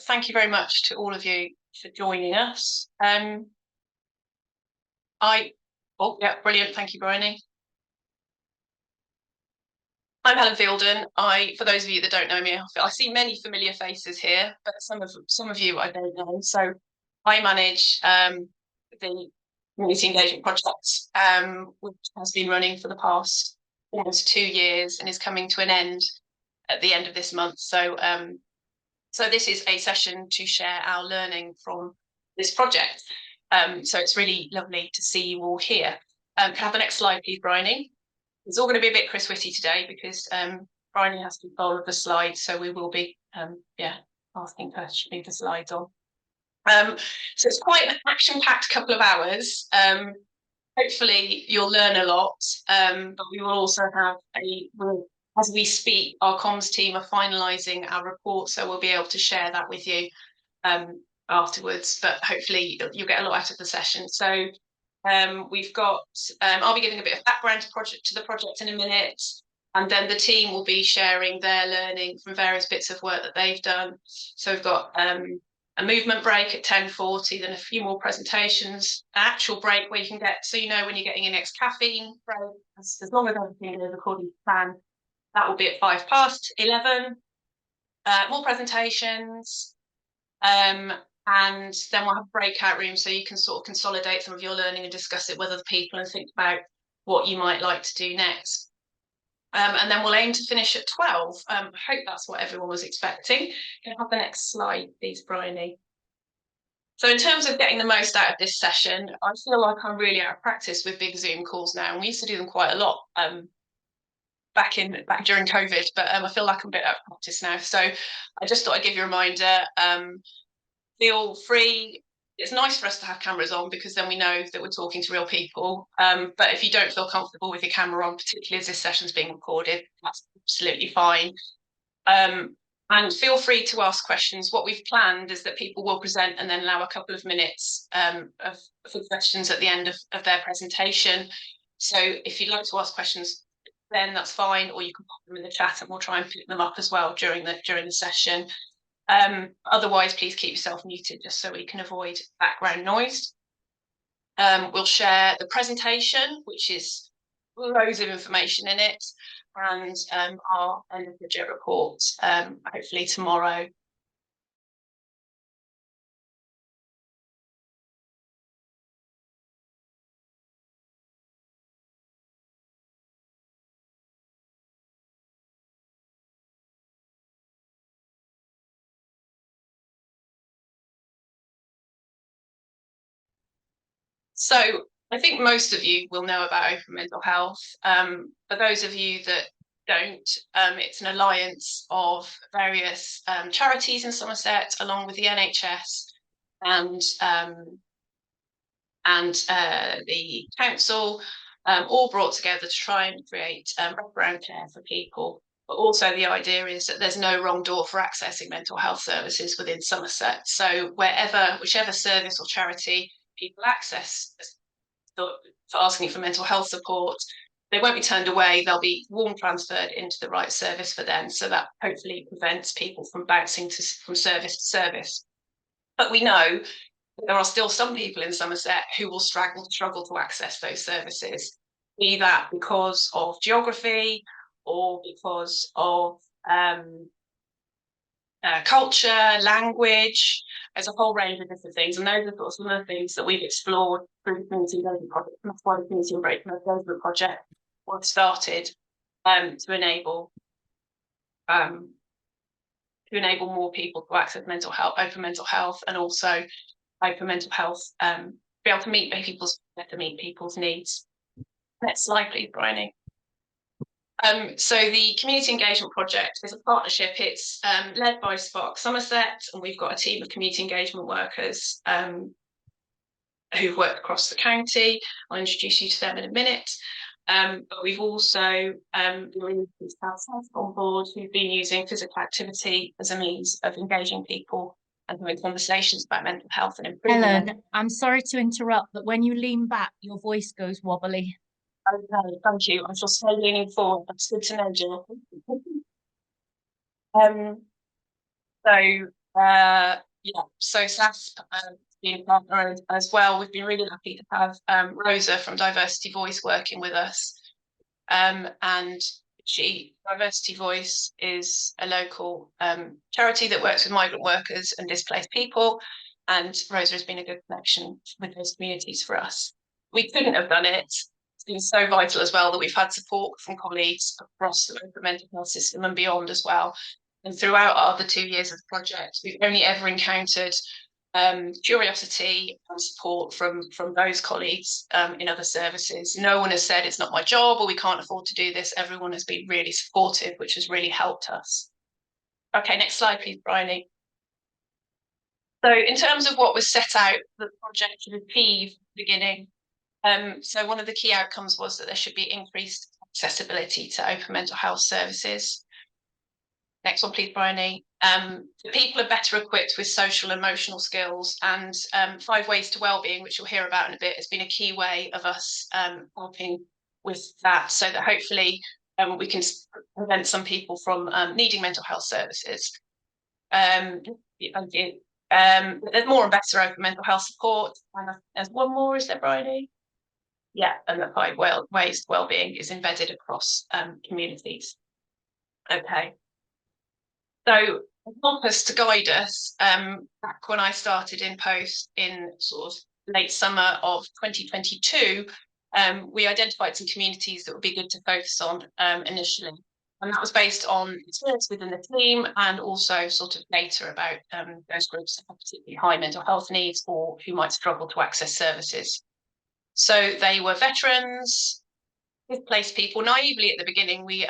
thank you very much to all of you for joining us. Brilliant. Thank you, Bryony. I'm Helen Fielden. For those of you that don't know me, I see many familiar faces here, but some of you I don't know. So I manage the Community Engagement project, which has been running for the past almost 2 years and is coming to an end at the end of this month. So this is a session to share our learning from this project. So it's really lovely to see you all here. Can I have the next slide, please, Bryony? It's all going to be a bit Chris Whitty today because Bryony has control of the slides, so we will be asking her to move the slides on. So it's quite an action-packed couple of hours. Hopefully you'll learn a lot, but we will also have as we speak, our comms team are finalising our report, so we'll be able to share that with you afterwards. But hopefully you'll get a lot out of the session. So we've got, I'll be giving a bit of background to the project in a minute, and then the team will be sharing their learning from various bits of work that they've done. So we've got a movement break at 10:40, then a few more presentations, an actual break where you can get, so you know when you're getting your next caffeine break, as long as everything goes according to plan. That will be at 11:05. More presentations, and then we'll have breakout rooms so you can sort of consolidate some of your learning and discuss it with other people and think about what you might like to do next. And then we'll aim to finish at 12. I hope that's what everyone was expecting. Can I have the next slide, please, Bryony? So in terms of getting the most out of this session, I feel like I'm really out of practice with big Zoom calls now, and we used to do them quite a lot back during COVID, but I feel like I'm a bit out of practice now. So I just thought I'd give you a reminder. Feel free. It's nice for us to have cameras on because then we know that we're talking to real people. But if you don't feel comfortable with your camera on, particularly as this session's being recorded, that's absolutely fine. And feel free to ask questions. What we've planned is that people will present and then allow a couple of minutes for questions at the end of their presentation. So if you'd like to ask questions, then that's fine, or you can pop them in the chat and we'll try and pick them up as well during the session. Otherwise, please keep yourself muted just so we can avoid background noise. We'll share the presentation, which is loads of information in it, and our end of budget report, hopefully tomorrow. So I think most of you will know about Open Mental Health. For those of you that don't, it's an alliance of various charities in Somerset, along with the NHS and the council, all brought together to try and create wraparound care for people. But also the idea is that there's no wrong door for accessing mental health services within Somerset. So whichever service or charity people access for asking for mental health support, they won't be turned away, they'll be warm transferred into the right service for them. So that hopefully prevents people from bouncing from service to service. But we know that there are still some people in Somerset who will struggle to access those services, be that because of geography or because of culture, language. There's a whole range of different things, and those are some of the things that we've explored through the Community Engagement project. And that's why the Community Engagement project was started to enable more people to access mental health, open mental health, and also open mental health, be able to meet people's needs. Next slide, please, Bryony. So the Community Engagement Project is a partnership. It's led by Spark Somerset, and we've got a team of community engagement workers who've worked across the county. I'll introduce you to them in a minute. But we've also on board who've been using physical activity as a means of engaging people and having conversations about mental health and improvement. Helen, I'm sorry to interrupt, but when you lean back, your voice goes wobbly. Okay, thank you. I shall stay leaning forward. That's good to know, Jill. So Yeah, so SASP being a partner as well. We've been really lucky to have Rosa from Diversity Voice working with us. And Diversity Voice is a local charity that works with migrant workers and displaced people. And Rosa has been a good connection with those communities for us. We couldn't have done it. It's been so vital as well that we've had support from colleagues across the local mental health system and beyond as well. And throughout our other 2 years of the project, we've only ever encountered curiosity and support from those colleagues in other services. No one has said it's not my job or we can't afford to do this. Everyone has been really supportive, which has really helped us. Okay, next slide, please, Bryony. So in terms of what was set out the project to achieve at the beginning, so one of the key outcomes was that there should be increased accessibility to open mental health services. Next one, please, Bryony. The people are better equipped with social and emotional skills, and 5 ways to wellbeing, which you'll hear about in a bit, has been a key way of us helping with that, so that hopefully we can prevent some people from needing mental health services. There's more and better open mental health support. And there's one more, is there, Bryony? Yeah, and the 5 ways to wellbeing is embedded across communities. Okay. So help us to guide us. Back when I started in post in sort of late summer of 2022, we identified some communities that would be good to focus on initially. And that was based on experience within the team and also sort of data about those groups that have particularly high mental health needs or who might struggle to access services. So they were veterans, displaced people. Naively at the beginning, we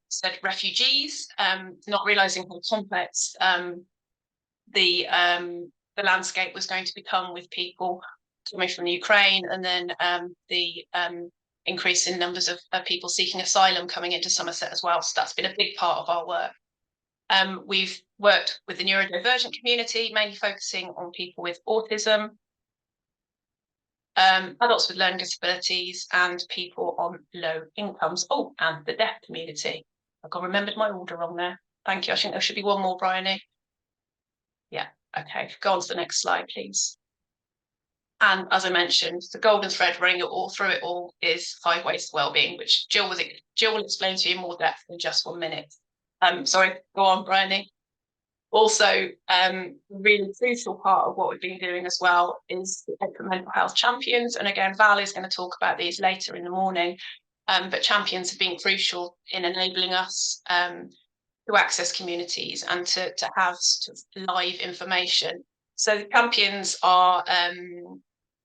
said refugees, not realizing how complex the landscape was going to become with people coming from the Ukraine, and then the increase in numbers of people seeking asylum coming into Somerset as well. So that's been a big part of our work. We've worked with the neurodivergent community, mainly focusing on people with autism, adults with learning disabilities, and people on low incomes. Oh, and the deaf community. I've got remembered my order wrong there. Thank you. I think there should be one more, Bryony. Yeah, okay. Go on to the next slide, please. And as I mentioned, the golden thread running it all through it all is 5 ways to wellbeing, which Jill will explain to you in more depth in just 1 minute. Sorry, go on, Bryony. Also, a really crucial part of what we've been doing as well is the open mental health champions. And again, Val is going to talk about these later in the morning. But champions have been crucial in enabling us to access communities and to have sort of live information. So the champions are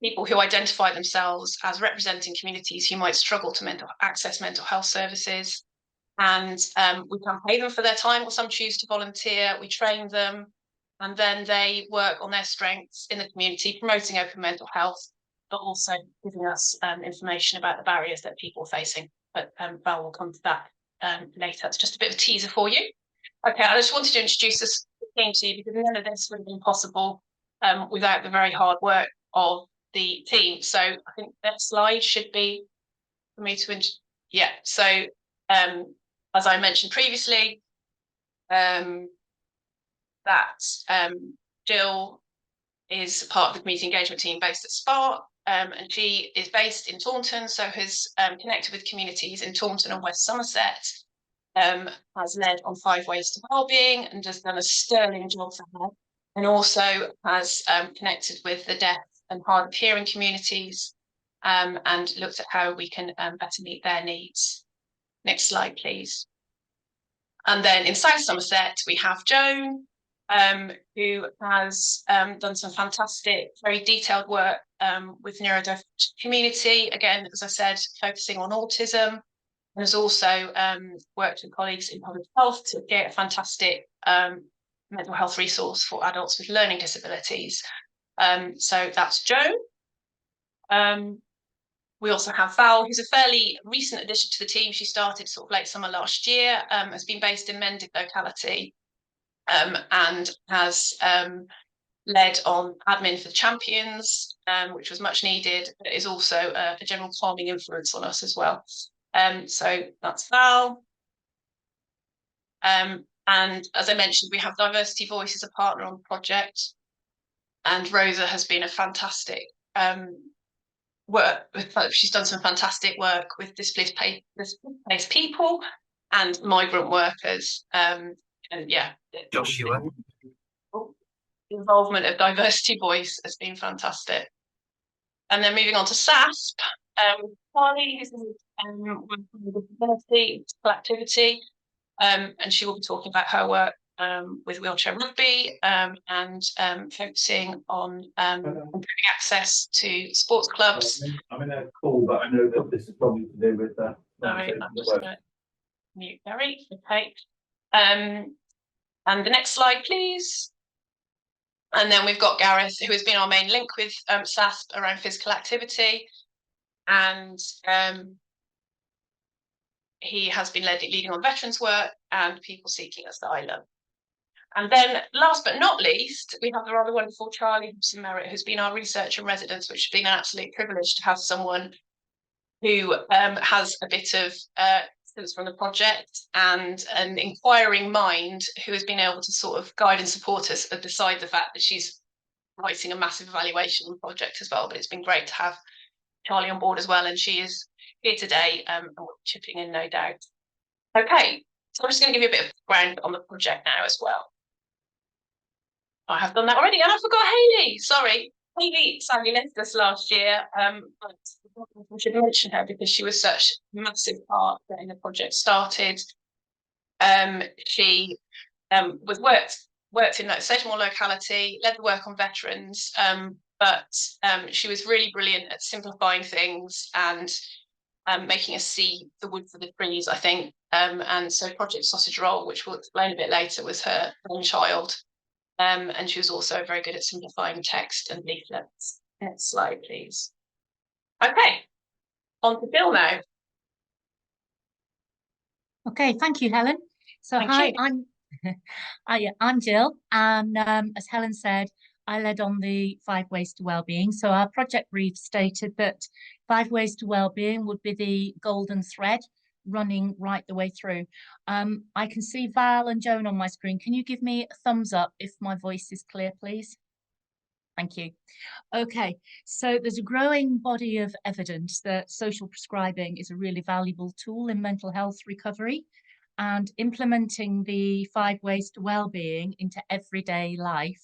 people who identify themselves as representing communities who might struggle to access mental health services. And we can pay them for their time, or some choose to volunteer. We train them, and then they work on their strengths in the community, promoting open mental health, but also giving us information about the barriers that people are facing. But Val will come to that later. It's just a bit of a teaser for you. Okay, I just wanted to introduce this team to you because none of this would have been possible without the very hard work of the team. So I think that slide should be for me to yeah. So as I mentioned previously, that Jill is part of the community engagement team based at Spark, and she is based in Taunton, so has connected with communities in Taunton and West Somerset, has led on 5 ways to wellbeing and has done a sterling job for her, and also has connected with the deaf and hard of hearing communities and looked at how we can better meet their needs. Next slide, please. And then in South Somerset, we have Joan, who has done some fantastic, very detailed work with the neurodivergent community. Again, as I said, focusing on autism, and has also worked with colleagues in public health to get a fantastic mental health resource for adults with learning disabilities. So that's Joan. We also have Val, who's a fairly recent addition to the team. She started sort of late summer last year, has been based in Mendig locality, and has led on admin for the champions, which was much needed, but is also a general calming influence on us as well. So that's Val. And as I mentioned, we have Diversity Voice as a partner on the project. And Rosa has been a fantastic work. She's done some fantastic work with displaced people and migrant workers. And yeah, Joshua. The involvement of Diversity Voice has been fantastic. And then moving on to SASP, Charlie, who's with disability activity, and she will be talking about her work with wheelchair rugby and focusing on improving access to sports clubs. I'm in a call, but I know that this is probably to do with that. Sorry, I'm just going to mute Gary. Okay. And the next slide, please. And then we've got Gareth, who has been our main link with SASP around physical activity. And he has been leading on veterans work and people seeking asylum. And then last but not least, we have the rather wonderful Charlie Hobson-Merritt, who's been our researcher in residence, which has been an absolute privilege to have someone who has a bit of sense from the project and an inquiring mind, who has been able to sort of guide and support us beside the fact that she's writing a massive evaluation on the project as well. But it's been great to have Charlie on board as well, and she is here today and chipping in, no doubt. Okay, so I'm just going to give you a bit of background on the project now as well. I have done that already, and I forgot Hayley. Sorry, Hayley sadly left us last year, but I should mention her because she was such a massive part getting the project started. She was worked in that Sedgemoor locality, led the work on veterans, but she was really brilliant at simplifying things and making us see the wood for the trees, I think. And so Project Sausage Roll, which we'll explain a bit later, was her brainchild. And she was also very good at simplifying text and leaflets. Next slide, please. Okay, on to Bill now. Okay, thank you, Helen. So I'm Jill, and as Helen said, I led on the 5 Ways to Wellbeing. So our project brief stated that 5 Ways to Wellbeing would be the golden thread running right the way through. I can see Val and Joan on my screen. Can you give me a thumbs up if my voice is clear, please? Thank you. Okay, so there's a growing body of evidence that social prescribing is a really valuable tool in mental health recovery, and implementing the 5 Ways to Wellbeing into everyday life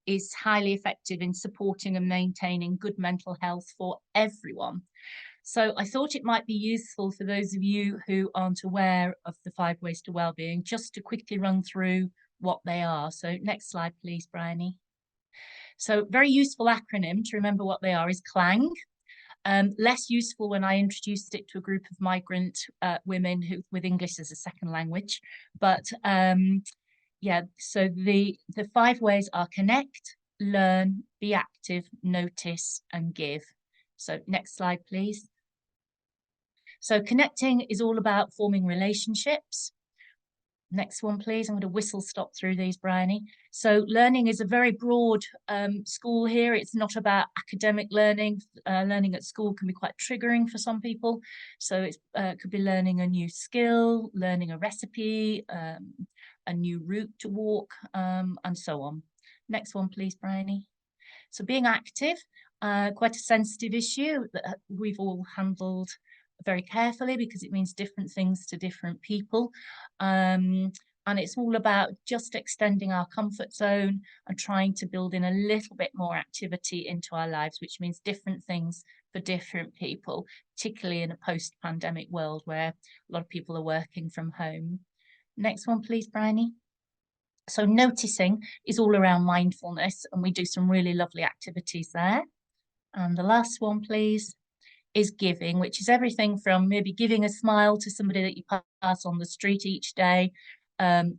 is highly effective in supporting and maintaining good mental health for everyone. So I thought it might be useful for those of you who aren't aware of the 5 Ways to Wellbeing, just to quickly run through what they are. So next slide, please, Bryony. So very useful acronym to remember what they are is CLANG. Less useful when I introduced it to a group of migrant women with English as a second language. But yeah, so the 5 ways are connect, learn, be active, notice, and give. So next slide, please. So connecting is all about forming relationships. Next one, please. I'm going to whistle stop through these, Bryony. So learning is a very broad school here. It's not about academic learning. Learning at school can be quite triggering for some people. So it could be learning a new skill, learning a recipe, a new route to walk, and so on. Next one, please, Bryony. So being active, quite a sensitive issue that we've all handled very carefully because it means different things to different people. And it's all about just extending our comfort zone and trying to build in a little bit more activity into our lives, which means different things for different people, particularly in a post-pandemic world where a lot of people are working from home. Next one, please, Bryony. So noticing is all around mindfulness, and we do some really lovely activities there. And the last one, please, is giving, which is everything from maybe giving a smile to somebody that you pass on the street each day,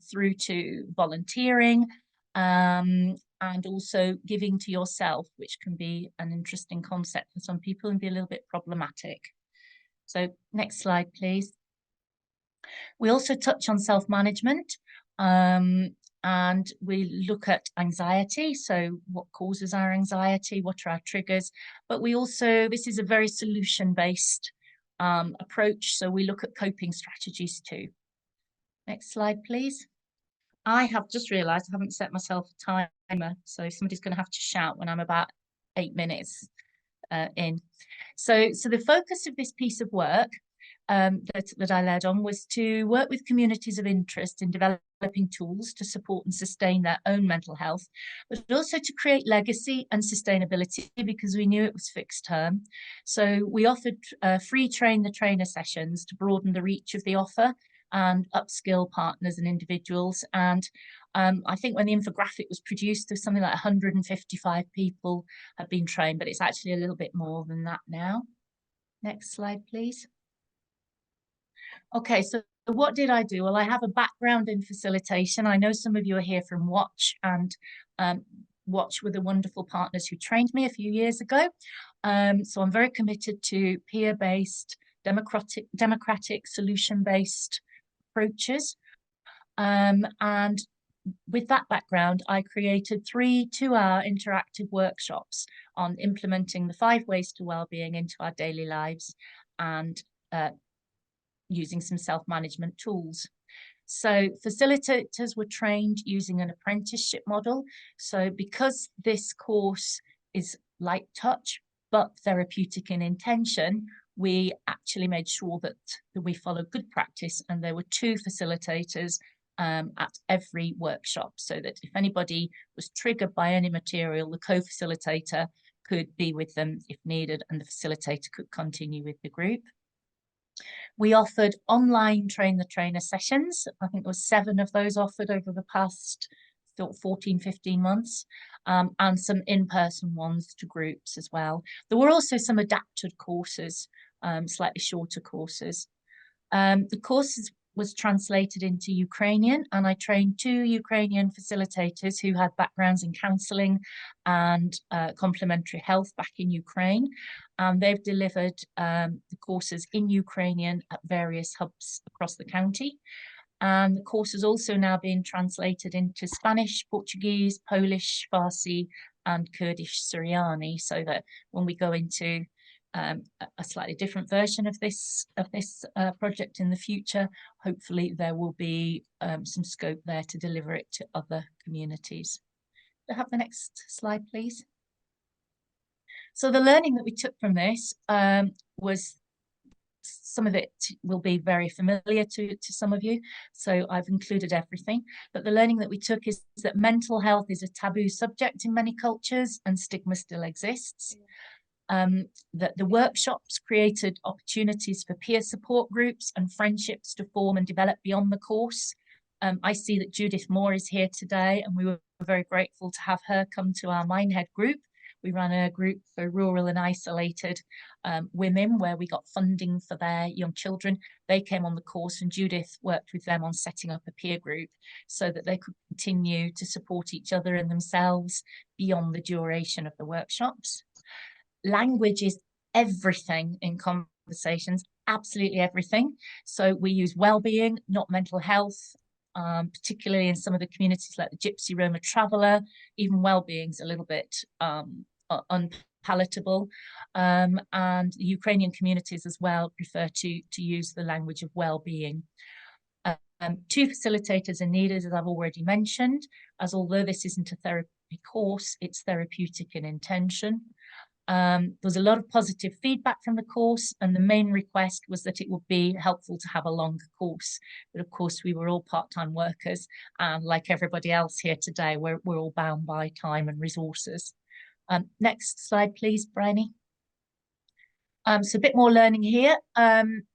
through to volunteering, and also giving to yourself, which can be an interesting concept for some people and be a little bit problematic. So next slide, please. We also touch on self-management, and we look at anxiety. So what causes our anxiety? What are our triggers? But we also, this is a very solution-based approach. So we look at coping strategies too. Next slide, please. I have just realised I haven't set myself a timer, so somebody's going to have to shout when I'm about 8 minutes in. So the focus of this piece of work that I led on was to work with communities of interest in developing tools to support and sustain their own mental health, but also to create legacy and sustainability, because we knew it was fixed term. So we offered free train the trainer sessions to broaden the reach of the offer and upskill partners and individuals. And I think when the infographic was produced, there's something like 155 people have been trained, but it's actually a little bit more than that now. Next slide, please. Okay, so what did I do? Well, I have a background in facilitation. I know some of you are here from Watch, and Watch were the wonderful partners who trained me a few years ago. So I'm very committed to peer-based, democratic solution-based approaches. And with that background, I created 3 two-hour interactive workshops on implementing the 5 ways to wellbeing into our daily lives and using some self-management tools. So facilitators were trained using an apprenticeship model. So because this course is light touch, but therapeutic in intention, we actually made sure that we follow good practice, and there were 2 facilitators at every workshop, so that if anybody was triggered by any material, the co-facilitator could be with them if needed, and the facilitator could continue with the group. We offered online train the trainer sessions. I think there was 7 of those offered over the past 14, 15 months, and some in-person ones to groups as well. There were also some adapted courses, slightly shorter courses. The courses was translated into Ukrainian, and I trained 2 Ukrainian facilitators who had backgrounds in counselling and complementary health back in Ukraine. And they've delivered the courses in Ukrainian at various hubs across the county. And the course is also now being translated into Spanish, Portuguese, Polish, Farsi, and Kurdish Syriani, so that when we go into a slightly different version of this project in the future, hopefully there will be some scope there to deliver it to other communities. Could I have the next slide, please? So the learning that we took from this was, some of it will be very familiar to some of you, so I've included everything. But the learning that we took is that mental health is a taboo subject in many cultures, and stigma still exists. That the workshops created opportunities for peer support groups and friendships to form and develop beyond the course. I see that Judith Moore is here today, and we were very grateful to have her come to our Minehead group. We ran a group for rural and isolated women where we got funding for their young children. They came on the course, and Judith worked with them on setting up a peer group so that they could continue to support each other and themselves beyond the duration of the workshops. Language is everything in conversations, absolutely everything. So we use well-being, not mental health, particularly in some of the communities like the Gypsy Roma Traveller. Even well-being's a little bit unpalatable. And the Ukrainian communities as well prefer to use the language of well-being. 2 facilitators are needed, as I've already mentioned, as although this isn't a therapy course, it's therapeutic in intention. There was a lot of positive feedback from the course, and the main request was that it would be helpful to have a longer course. But of course, we were all part-time workers, and like everybody else here today, we're all bound by time and resources. Next slide, please, Bryony. So a bit more learning here.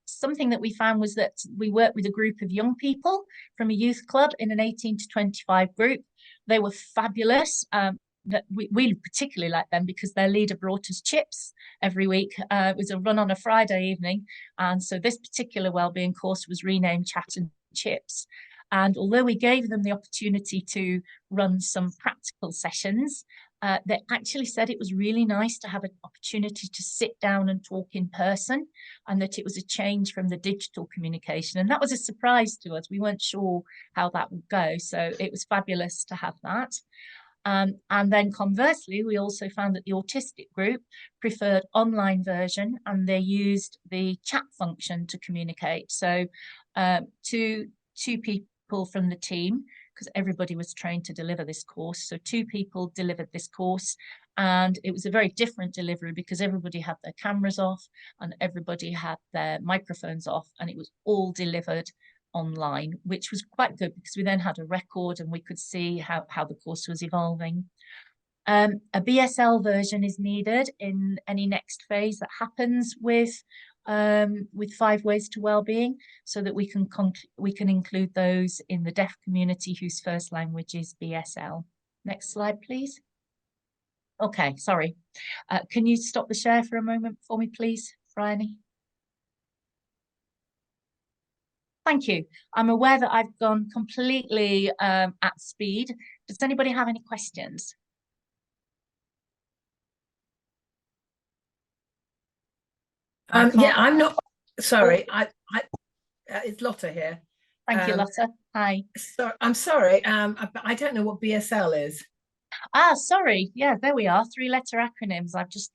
Something that we found was that we worked with a group of young people from a youth club in an 18 to 25 group. They were fabulous. That we particularly liked them because their leader brought us chips every week. It was a run on a Friday evening, and so this particular wellbeing course was renamed Chat and Chips. And although we gave them the opportunity to run some practical sessions, they actually said it was really nice to have an opportunity to sit down and talk in person, and that it was a change from the digital communication. And that was a surprise to us. We weren't sure how that would go, so it was fabulous to have that. And then conversely, we also found that the autistic group preferred online version, and they used the chat function to communicate. So two people from the team because everybody was trained to deliver this course. So 2 people delivered this course, and it was a very different delivery because everybody had their cameras off and everybody had their microphones off, and it was all delivered online, which was quite good because we then had a record and we could see how the course was evolving. A BSL version is needed in any next phase that happens with 5 Ways to Wellbeing, so that we can include those in the deaf community whose first language is BSL. Next slide, please. Okay, sorry. Can you stop the share for a moment for me, please, Bryony? Thank you. I'm aware that I've gone completely at speed. Does anybody have any questions? Yeah, I'm not sorry. It's Lotta here. Thank you, Lotta. Hi. So I'm sorry. I don't know what BSL is. Sorry. Yeah, there we are. 3-letter acronyms. I've just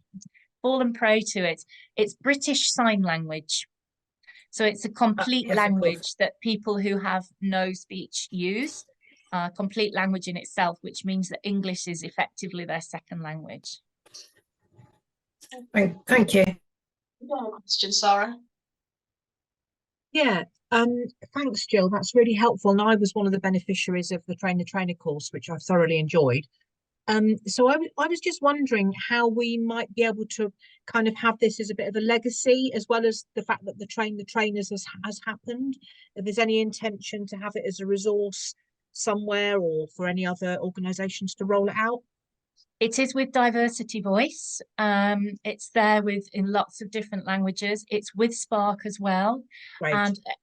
fallen prey to it. It's British Sign Language. So it's a complete Yes, language that people who have no speech use. Complete language in itself, which means that English is effectively their second language. Thank you. Question, Sarah. Yeah, thanks, Jill. That's really helpful. And I was one of the beneficiaries of the Train the Trainer course, which I've thoroughly enjoyed. So I was just wondering how we might be able to kind of have this as a bit of a legacy, as well as the fact that the Train the Trainers has happened. If there's any intention to have it as a resource somewhere, or for any other organisations to roll it out. It is with Diversity Voice. It's there in lots of different languages. It's with Spark as well. Great.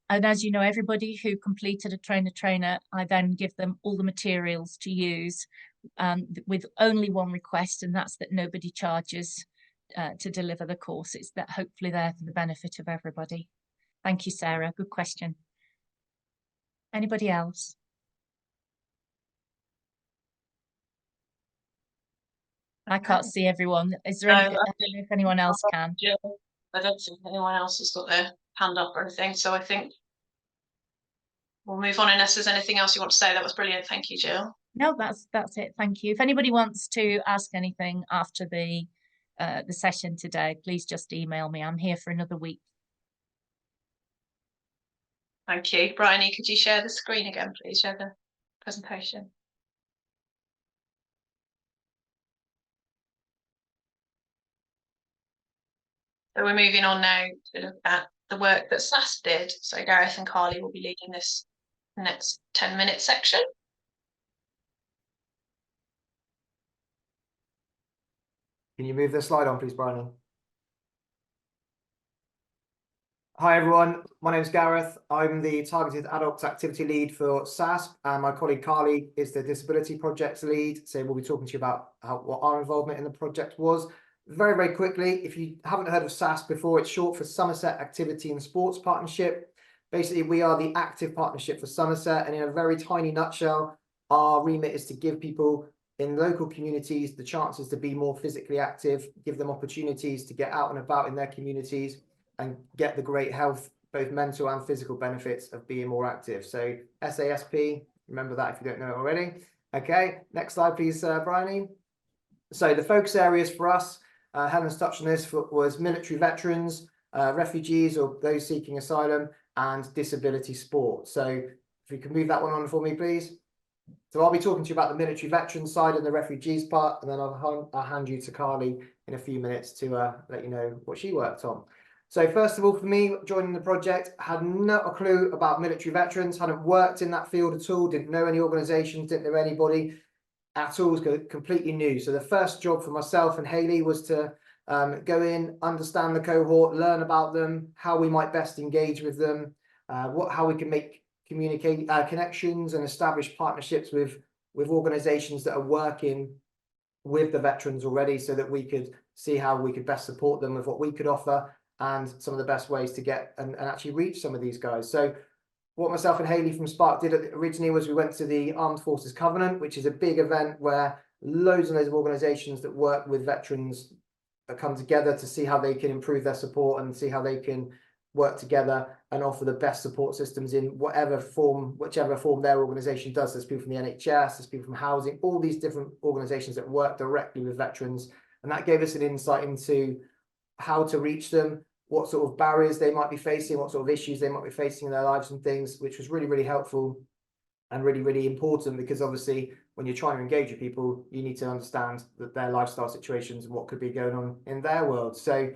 And as you know, everybody who completed a Train the Trainer, I then give them all the materials to use with only one request, and that's that nobody charges to deliver the course. It's that hopefully there for the benefit of everybody. Thank you, Sarah. Good question. Anybody else? I can't see everyone. Is there any, I don't know if anyone else can. I don't think anyone else has got their hand up or anything, so I think we'll move on unless there's anything else you want to say. That was brilliant. Thank you, Jill. No, that's it. Thank you. If anybody wants to ask anything after the session today, please just email me. I'm here for another week. Thank you. Bryony, could you share the screen again, please? Share the presentation. So we're moving on now to look at the work that SAS did. So Gareth and Carly will be leading this next 10-minute section. Can you move the slide on, please, Bryony? Hi, everyone. My name is Gareth. I'm the Targeted Adults Activity Lead for SAS, and my colleague Carly is the Disability Projects Lead. So we'll be talking to you about what our involvement in the project was. Very, very quickly, if you haven't heard of SAS before, it's short for Somerset Activity and Sports Partnership. Basically, we are the active partnership for Somerset, and in a very tiny nutshell, our remit is to give people in local communities the chances to be more physically active, give them opportunities to get out and about in their communities and get the great health, both mental and physical benefits of being more active. So SASP, remember that if you don't know it already. Okay, next slide, please, Bryony. So the focus areas for us, Helen's touched on this, was military veterans, refugees or those seeking asylum, and disability sport. So if you can move that one on for me, please. So I'll be talking to you about the military veterans side and the refugees part, and then I'll hand you to Carly in a few minutes to let you know what she worked on. So first of all, for me, joining the project, had not a clue about military veterans, hadn't worked in that field at all, didn't know any organisations, didn't know anybody at all, was completely new. So the first job for myself and Hayley was to go in, understand the cohort, learn about them, how we might best engage with them, how we can make connections and establish partnerships with organisations that are working with the veterans already, so that we could see how we could best support them with what we could offer and some of the best ways to get and actually reach some of these guys. So what myself and Hayley from Spark did originally was we went to the Armed Forces Covenant, which is a big event where loads and loads of organisations that work with veterans come together to see how they can improve their support and see how they can work together and offer the best support systems in whichever form their organisation does. There's people from the NHS, there's people from housing, all these different organisations that work directly with veterans. And that gave us an insight into how to reach them, what sort of barriers they might be facing, what sort of issues they might be facing in their lives and things, which was really, really helpful and really, really important, because obviously when you're trying to engage with people, you need to understand that their lifestyle situations and what could be going on in their world. So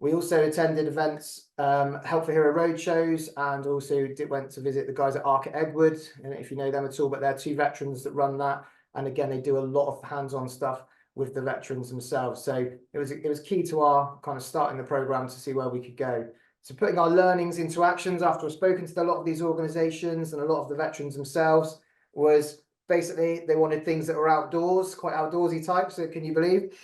we also attended events, Help for Hero road shows, and also went to visit the guys at Arc at Edward. And if you know them at all, but they're 2 veterans that run that. And again, they do a lot of hands-on stuff with the veterans themselves. So it was key to our kind of starting the program to see where we could go. So putting our learnings into actions after I've spoken to a lot of these organisations and a lot of the veterans themselves was basically they wanted things that were outdoors, quite outdoorsy type. So can you believe?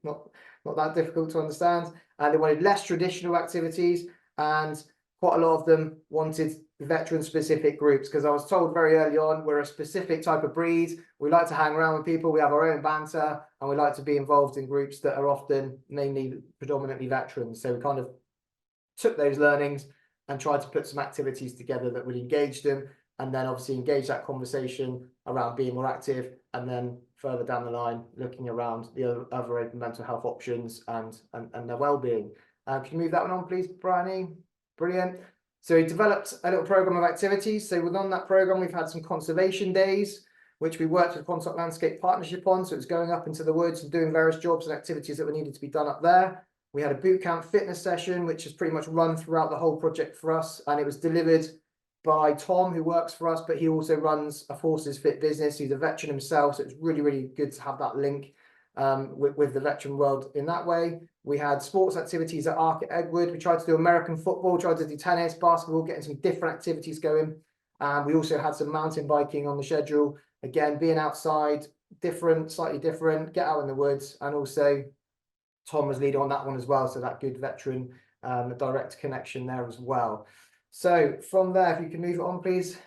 not that difficult to understand. And they wanted less traditional activities, and quite a lot of them wanted veteran specific groups, because I was told very early on we're a specific type of breed. We like to hang around with people, we have our own banter, and we like to be involved in groups that are often mainly predominantly veterans. So we kind of took those learnings and tried to put some activities together that would engage them, and then obviously engage that conversation around being more active, and then further down the line looking around the other open mental health options and their well-being. Can you move that one on please, Bryony? Brilliant. So we developed a little program of activities. So within that program we've had some conservation days, which we worked with Quantock Landscape Partnership on. So it's going up into the woods and doing various jobs and activities that were needed to be done up there. We had a boot camp fitness session, which has pretty much run throughout the whole project for us, and it was delivered by Tom, who works for us, but he also runs a Forces Fit business. He's a veteran himself, so it's really, really good to have that link with the veteran world in that way. We had sports activities at Arc at Edward. We tried to do American football, tried to do tennis, basketball, getting some different activities going. We also had some mountain biking on the schedule. Again, being outside, different, slightly different, get out in the woods. And also Tom was leading on that one as well, so that good veteran direct connection there as well. So from there, if you can move it on, please.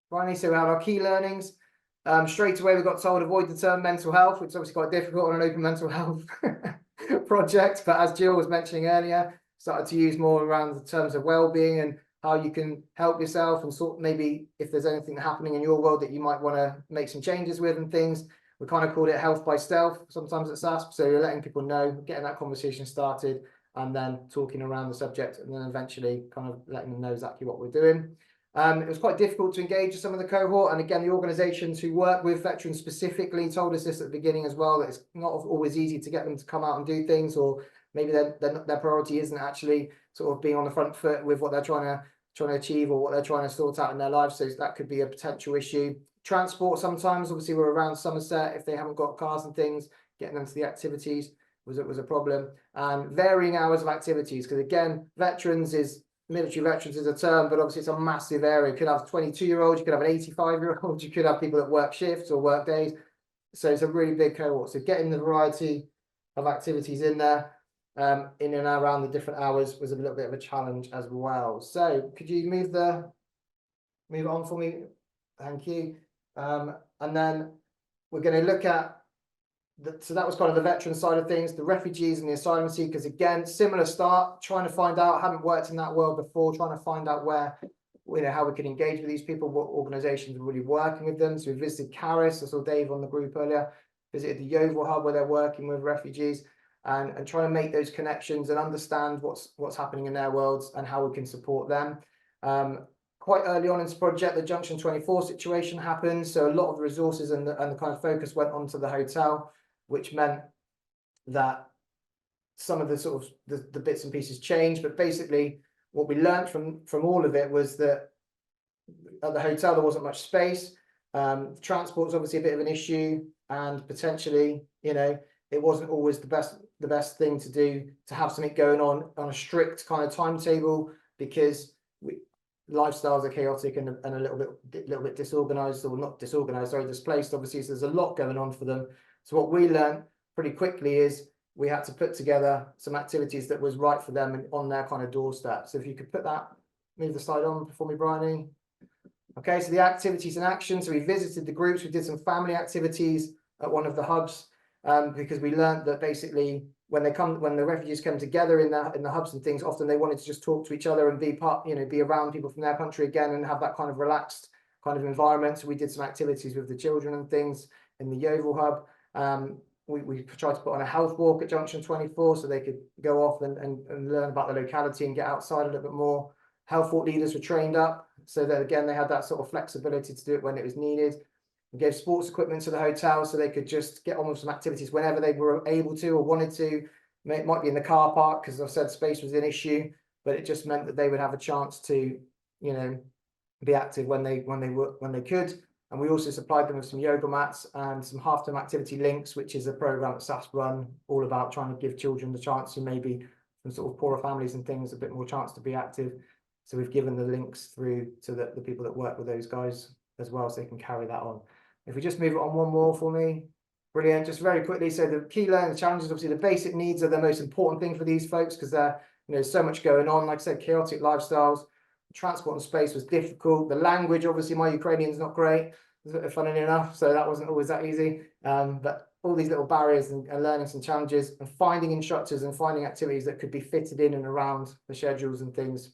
Finally, so we had our key learnings. Straight away, we got told avoid the term mental health, which is obviously quite difficult on an open mental health project. But as Jill was mentioning earlier, started to use more around the terms of well-being and how you can help yourself, and sort maybe if there's anything happening in your world that you might want to make some changes with and things. We kind of called it health by stealth sometimes at SASP. So you're letting people know, getting that conversation started, and then talking around the subject, and then eventually kind of letting them know exactly what we're doing. It was quite difficult to engage with some of the cohort, and again, the organisations who work with veterans specifically told us this at the beginning as well, that it's not always easy to get them to come out and do things, or maybe their priority isn't actually sort of being on the front foot with what they're trying to achieve or what they're trying to sort out in their lives. So that could be a potential issue. Transport sometimes, obviously we're around Somerset, if they haven't got cars and things, getting them to the activities was a problem. And varying hours of activities, because again, military veterans is a term, but obviously it's a massive area. You could have 22-year-olds, you could have an 85-year-old, you could have people that work shifts or work days. So it's a really big cohort. So getting the variety of activities in there, in and around the different hours, was a little bit of a challenge as well. So could you move it on for me? Thank you. And then we're going to look at so that was kind of the veteran side of things, the refugees and the asylum seekers. Again, similar start, trying to find out, haven't worked in that world before, trying to find out where, how we can engage with these people, what organisations are really working with them. So we visited Caris, I saw Dave on the group earlier, visited the Yeovil hub where they're working with refugees, and trying to make those connections and understand what's happening in their worlds and how we can support them. Quite early on in this project, the Junction 24 situation happened, so a lot of the resources and the kind of focus went onto the hotel, which meant that some of the sort of the bits and pieces changed. But basically what we learned from all of it was that at the hotel there wasn't much space. Transport was obviously a bit of an issue, and potentially, it wasn't always the best thing to do, to have something going on a strict kind of timetable, because lifestyles are chaotic and a little bit disorganized, or not disorganized, sorry, displaced, obviously. So there's a lot going on for them. So what we learned pretty quickly is we had to put together some activities that was right for them and on their kind of doorstep. So if you could move the slide on for me, Bryony. Okay, so the activities in action. So we visited the groups, we did some family activities at one of the hubs. because we learned that basically when the refugees come together in the hubs and things, often they wanted to just talk to each other and be be around people from their country again and have that kind of relaxed kind of environment. So we did some activities with the children and things in the Yeovil hub. We tried to put on a health walk at Junction 24 so they could go off and learn about the locality and get outside a little bit more. Health walk leaders were trained up so that again they had that sort of flexibility to do it when it was needed. We gave sports equipment to the hotel so they could just get on with some activities whenever they were able to or wanted to. It might be in the car park because I've said space was an issue, but it just meant that they would have a chance to, be active when they could. And we also supplied them with some yoga mats and some half-term activity links, which is a program that SASP run all about trying to give children the chance who maybe from sort of poorer families and things a bit more chance to be active. So we've given the links through to the people that work with those guys as well, so they can carry that on. If we just move it on one more for me. Brilliant. Just very quickly. So the key learning challenges, obviously the basic needs are the most important thing for these folks because there's so much going on. Like I said, chaotic lifestyles, transport and space was difficult. The language, obviously my Ukrainian's not great, funnily enough. So that wasn't always that easy. But all these little barriers and learning some challenges and finding instructors and finding activities that could be fitted in and around the schedules and things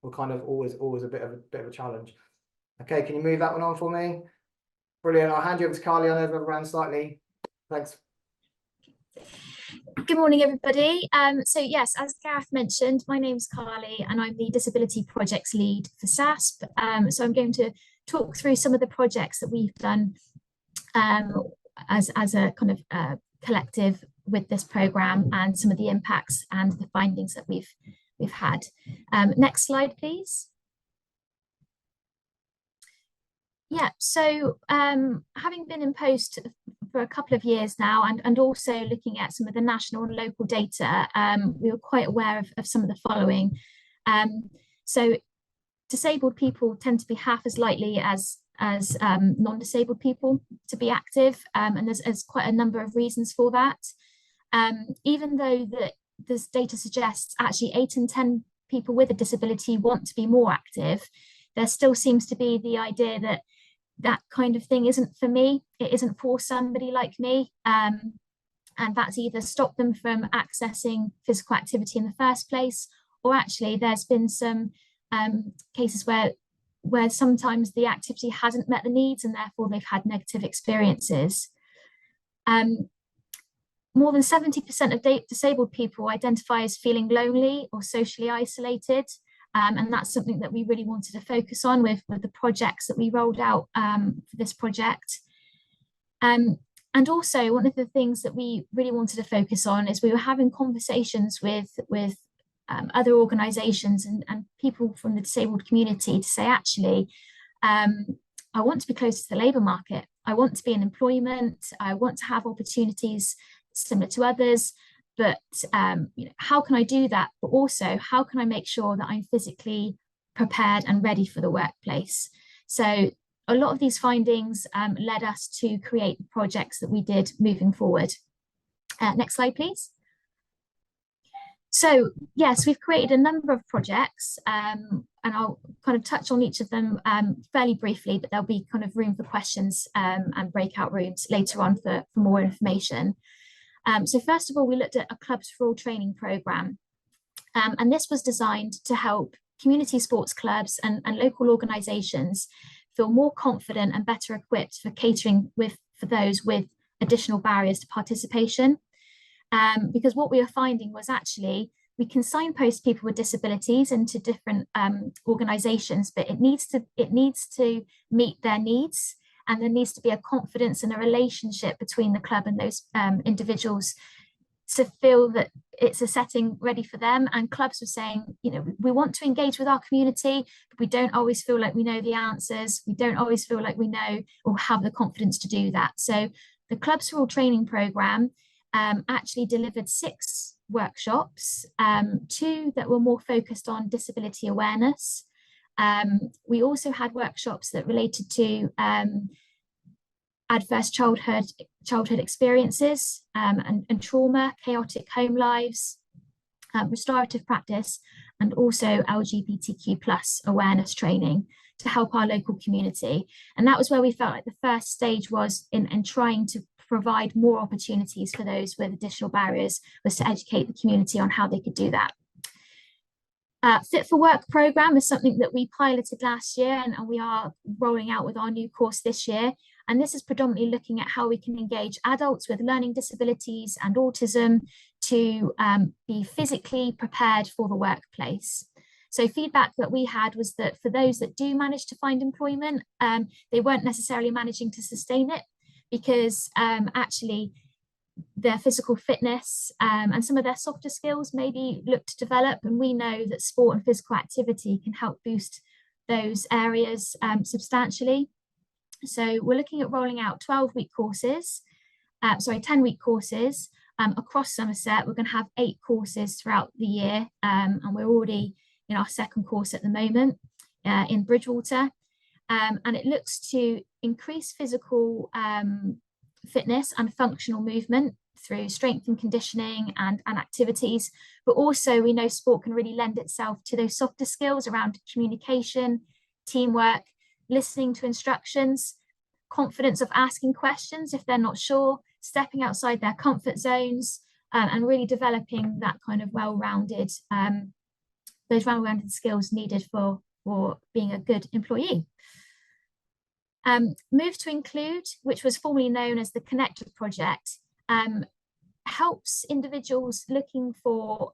were kind of always a bit of a challenge. Okay, can you move that one on for me? Brilliant. I'll hand you over to Carly. I know I've overran slightly. Thanks. Good morning, everybody. So yes, as Gareth mentioned, my name's Carly and I'm the Disability Projects Lead for SASP. So I'm going to talk through some of the projects that we've done as a kind of collective with this programme and some of the impacts and the findings that we've had. Next slide, please. Yeah, so having been in post for a couple of years now and also looking at some of the national and local data, we were quite aware of some of the following. So disabled people tend to be half as likely as non-disabled people to be active, and there's quite a number of reasons for that. Even though this data suggests actually 8 in 10 people with a disability want to be more active, there still seems to be the idea that that kind of thing isn't for me, it isn't for somebody like me, and that's either stopped them from accessing physical activity in the first place, or actually there's been some cases where sometimes the activity hasn't met the needs and therefore they've had negative experiences. More than 70% of disabled people identify as feeling lonely or socially isolated. And that's something that we really wanted to focus on with the projects that we rolled out for this project. And also one of the things that we really wanted to focus on is we were having conversations with other organisations and people from the disabled community to say, actually, I want to be closer to the labour market. I want to be in employment. I want to have opportunities similar to others. But how can I do that? But also, how can I make sure that I'm physically prepared and ready for the workplace? So a lot of these findings led us to create the projects that we did moving forward. Next slide, please. So yes, we've created a number of projects and I'll kind of touch on each of them fairly briefly, but there'll be kind of room for questions and breakout rooms later on for more information. So first of all, we looked at a Clubs for All training programme, and this was designed to help community sports clubs and local organisations feel more confident and better equipped for catering for those with additional barriers to participation. Because what we were finding was actually we can signpost people with disabilities into different organisations, but it needs to meet their needs. And there needs to be a confidence and a relationship between the club and those individuals to feel that it's a setting ready for them. And clubs were saying, we want to engage with our community, but we don't always feel like we know the answers. We don't always feel like we know or have the confidence to do that. So the Clubs for All training programme actually delivered 6 workshops, 2 that were more focused on disability awareness. We also had workshops that related to adverse childhood experiences and trauma, chaotic home lives, restorative practice, and also LGBTQ+ awareness training to help our local community. And that was where we felt like the first stage was in trying to provide more opportunities for those with additional barriers was to educate the community on how they could do that. Fit for Work programme is something that we piloted last year, and we are rolling out with our new course this year. And this is predominantly looking at how we can engage adults with learning disabilities and autism to be physically prepared for the workplace. So feedback that we had was that for those that do manage to find employment, they weren't necessarily managing to sustain it, because actually their physical fitness and some of their softer skills maybe look to develop. And we know that sport and physical activity can help boost those areas substantially. So we're looking at rolling out 10-week courses across Somerset. We're going to have 8 courses throughout the year, and we're already in our 2nd course at the moment in Bridgewater. And it looks to increase physical fitness and functional movement through strength and conditioning and activities, but also we know sport can really lend itself to those softer skills around communication, teamwork, listening to instructions, confidence of asking questions if they're not sure, stepping outside their comfort zones, and really developing that kind of well-rounded, those well-rounded skills needed for being a good employee. Move to Include, which was formerly known as the Connector Project, helps individuals looking for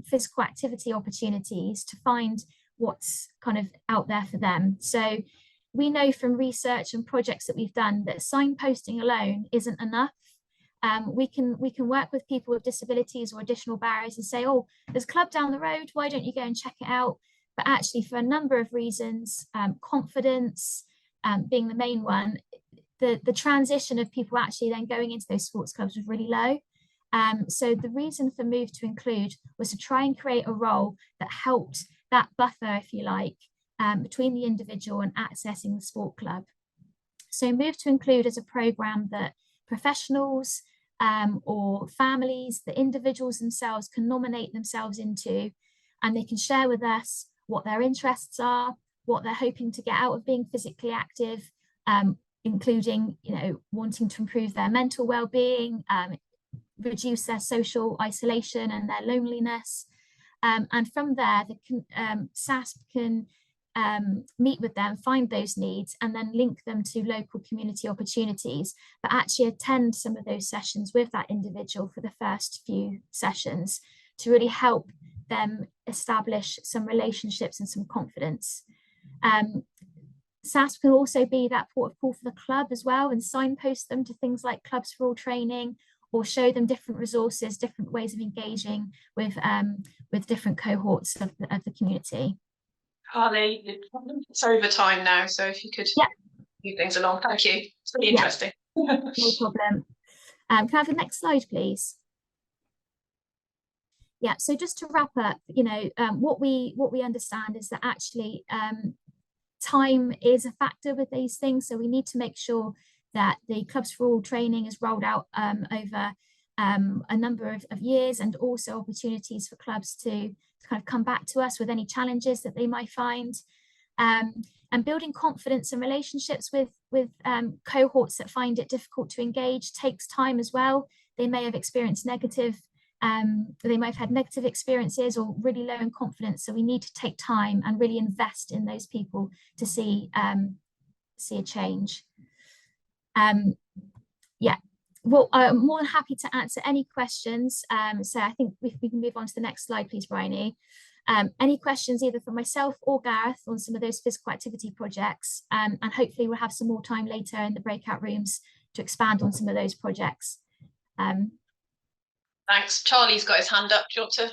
physical activity opportunities to find what's kind of out there for them. So we know from research and projects that we've done that signposting alone isn't enough. We can work with people with disabilities or additional barriers and say, oh, there's a club down the road, why don't you go and check it out? But actually, for a number of reasons, confidence being the main one, the transition of people actually then going into those sports clubs was really low. So the reason for Move to Include was to try and create a role that helped that buffer, if you like, between the individual and accessing the sport club. So Move to Include is a programme that professionals or families, the individuals themselves can nominate themselves into, and they can share with us what their interests are, what they're hoping to get out of being physically active, including, wanting to improve their mental well-being, reduce their social isolation and their loneliness. And from there, SASP can meet with them, find those needs, and then link them to local community opportunities, but actually attend some of those sessions with that individual for the first few sessions to really help them establish some relationships and some confidence. SASP can also be that port of call for the club as well, and signpost them to things like Clubs for All training, or show them different resources, different ways of engaging with different cohorts of the community. Carly, it's over time now, so if you could move things along, thank you. It's really interesting. No problem. Can I have the next slide, please? Yeah, so just to wrap up, what we understand is that actually time is a factor with these things. So we need to make sure that the Clubs for All training is rolled out over a number of years, and also opportunities for clubs to kind of come back to us with any challenges that they might find. And building confidence and relationships with cohorts that find it difficult to engage takes time as well. They may have experienced they might have had negative experiences or really low in confidence. So we need to take time and really invest in those people to see a change. Well, I'm more than happy to answer any questions. So I think we can move on to the next slide, please, Bryony. Any questions either from myself or Gareth on some of those physical activity projects, and hopefully we'll have some more time later in the breakout rooms to expand on some of those projects. Thanks. Charlie's got his hand up. Do you want to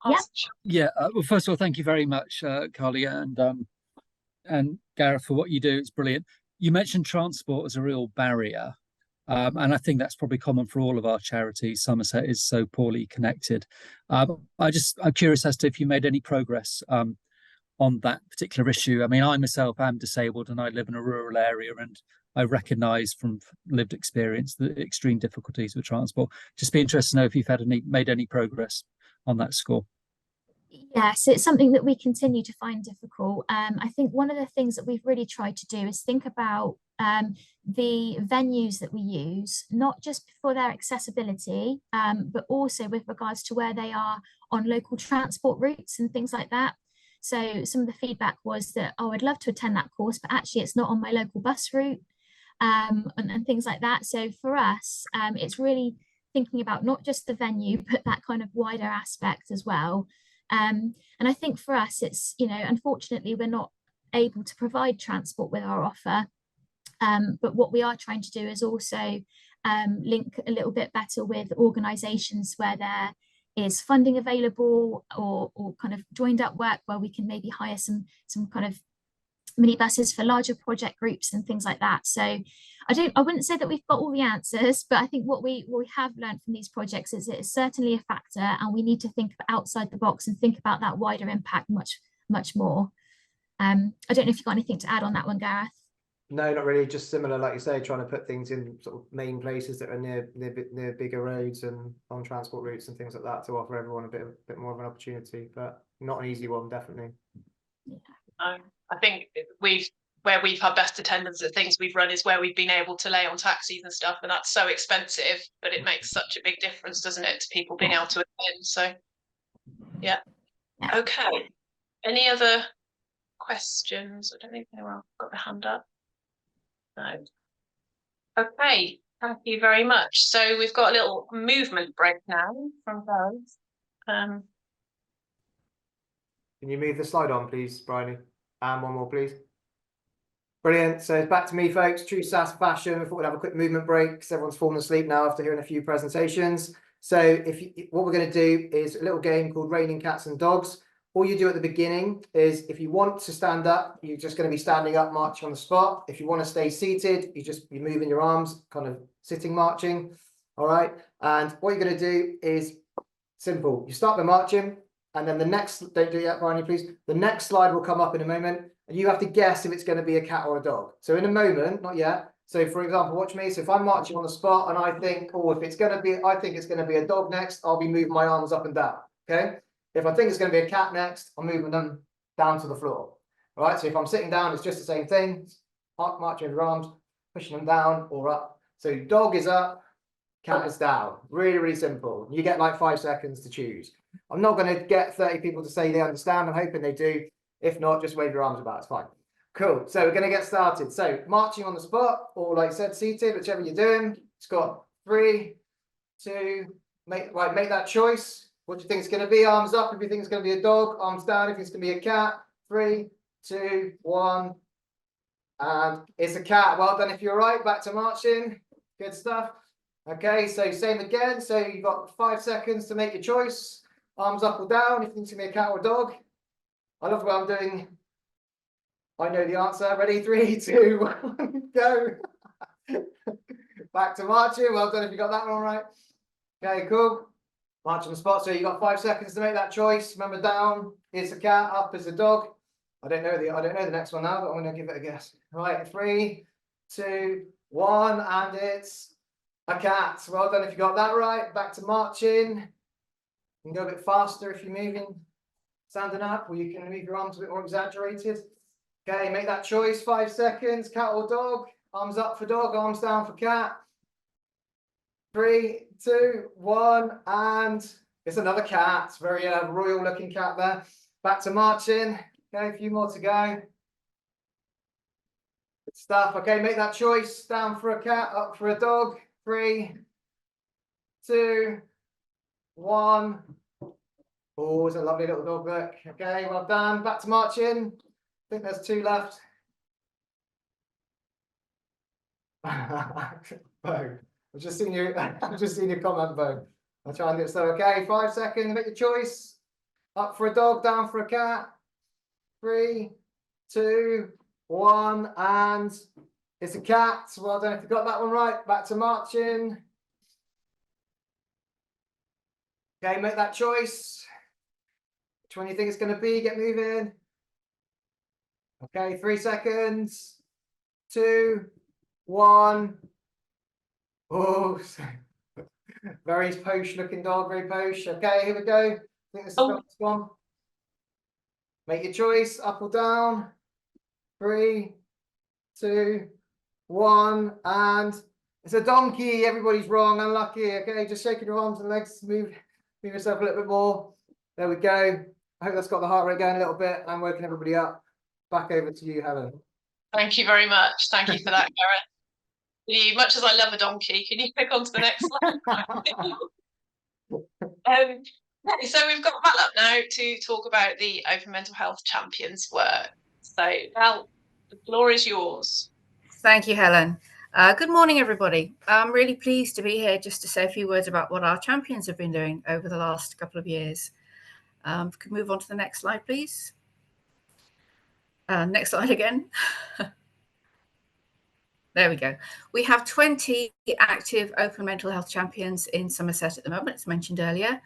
ask? Yeah. Well, first of all, thank you very much, Carly and Gareth, for what you do. It's brilliant. You mentioned transport as a real barrier. And I think that's probably common for all of our charities. Somerset is so poorly connected. I'm curious as to if you made any progress on that particular issue. I mean, I myself am disabled and I live in a rural area, and I recognise from lived experience the extreme difficulties with transport. Just be interested to know if you've made any progress on that score. Yes, it's something that we continue to find difficult. I think one of the things that we've really tried to do is think about the venues that we use, not just for their accessibility, but also with regards to where they are on local transport routes and things like that. So some of the feedback was that, oh, I'd love to attend that course, but actually it's not on my local bus route, and things like that. So for us, it's really thinking about not just the venue, but that kind of wider aspect as well. And I think for us, it's, you know, unfortunately, we're not able to provide transport with our offer. But what we are trying to do is also link a little bit better with organisations where there is funding available, or kind of joined up work where we can maybe hire some kind of minibuses for larger project groups and things like that. So I wouldn't say that we've got all the answers, but I think what we have learned from these projects is it's certainly a factor, and we need to think outside the box and think about that wider impact much more. I don't know if you've got anything to add on that one, Gareth. No, not really. Just similar, like you say, trying to put things in sort of main places that are near bigger roads and on transport routes and things like that, to offer everyone a bit more of an opportunity, but not an easy one, definitely. Yeah. I think where we've had best attendance at things we've run is where we've been able to lay on taxis and stuff, and that's so expensive, but it makes such a big difference, doesn't it, to people being able to attend. So yeah. Okay, any other questions? I don't think anyone got their hand up. No. Okay, thank you very much. So we've got a little movement break now from those. Can you move the slide on, please, Bryony? And one more, please. Brilliant. So it's back to me, folks. True SAS fashion. We thought we'd have a quick movement break because everyone's fallen asleep now after hearing a few presentations. So what we're going to do is a little game called Raining Cats and Dogs. All you do at the beginning is, if you want to stand up, you're just going to be standing up, marching on the spot. If you want to stay seated, you're moving your arms, kind of sitting, marching. All right. And what you're going to do is simple. You start by marching, and then the next, don't do it yet, Barney, please. The next slide will come up in a moment, and you have to guess if it's going to be a cat or a dog. So in a moment, not yet. So for example, watch me. So if I'm marching on the spot and I think, oh, if it's going to be, I think it's going to be a dog next, I'll be moving my arms up and down. Okay. If I think it's going to be a cat next, I'm moving them down to the floor. All right. So if I'm sitting down, it's just the same thing. Marching with your arms, pushing them down or up. So dog is up, cat is down. Really, really simple. You get like 5 seconds to choose. I'm not going to get 30 people to say they understand. I'm hoping they do. If not, just wave your arms about. It's fine. Cool. So we're going to get started. So marching on the spot, or like I said, seated, whichever you're doing. It's got 3, 2, make that choice. What do you think it's going to be? Arms up if you think it's going to be a dog. Arms down if it's going to be a cat. 3, 2, 1. And it's a cat. Well done if you're right. Back to marching. Good stuff. Okay, so same again. So you've got 5 seconds to make your choice. Arms up or down if you think it's going to be a cat or a dog. I love what I'm doing. I know the answer. Ready? 3, 2, 1, go. Back to marching. Well done if you got that one right. Okay, cool. March on the spot. So you got 5 seconds to make that choice. Remember, down is a cat, up is a dog. I don't know the next one now, but I'm going to give it a guess. Right, 3, 2, 1, and it's a cat. Well done if you got that right. Back to marching. You can go a bit faster if you're moving. Standing up, or you can move your arms a bit more exaggerated. Okay, make that choice. 5 seconds. Cat or dog? Arms up for dog, arms down for cat. 3, 2, 1, and it's another cat. It's very royal looking cat there. Back to marching. Okay, a few more to go. Good stuff. Okay, make that choice. Down for a cat, up for a dog. 3, 2, 1. Oh, it's a lovely little dog look. Okay, well done. Back to marching. I think there's 2 left. Bo, I've just seen your comment, Bo. I'll try and get so. Okay, 5 seconds. Make your choice. Up for a dog, down for a cat. 3, 2, 1, and it's a cat. Well done if you got that one right. Back to marching. Okay, make that choice. Which one do you think it's going to be? Get moving. Okay, 3 seconds. 2, 1. Oh, very posh looking dog, very posh. Okay, here we go. I think this is the next one. Make your choice, up or down. 3, 2, 1, and it's a donkey. Everybody's wrong, unlucky. Okay, just shaking your arms and legs, move yourself a little bit more. There we go. I hope that's got the heart rate going a little bit. I'm working everybody up. Back over to you, Helen. Thank you very much. Thank you for that, Gareth. Much as I love a donkey, can you click on to the next slide? So we've got Val up now to talk about the Open Mental Health Champions work. So Val, the floor is yours. Thank you, Helen. Good morning, everybody. I'm really pleased to be here just to say a few words about what our champions have been doing over the last couple of years. If we could move on to the next slide, please. Next slide again. There we go. We have 20 active open mental health champions in Somerset at the moment, as mentioned earlier.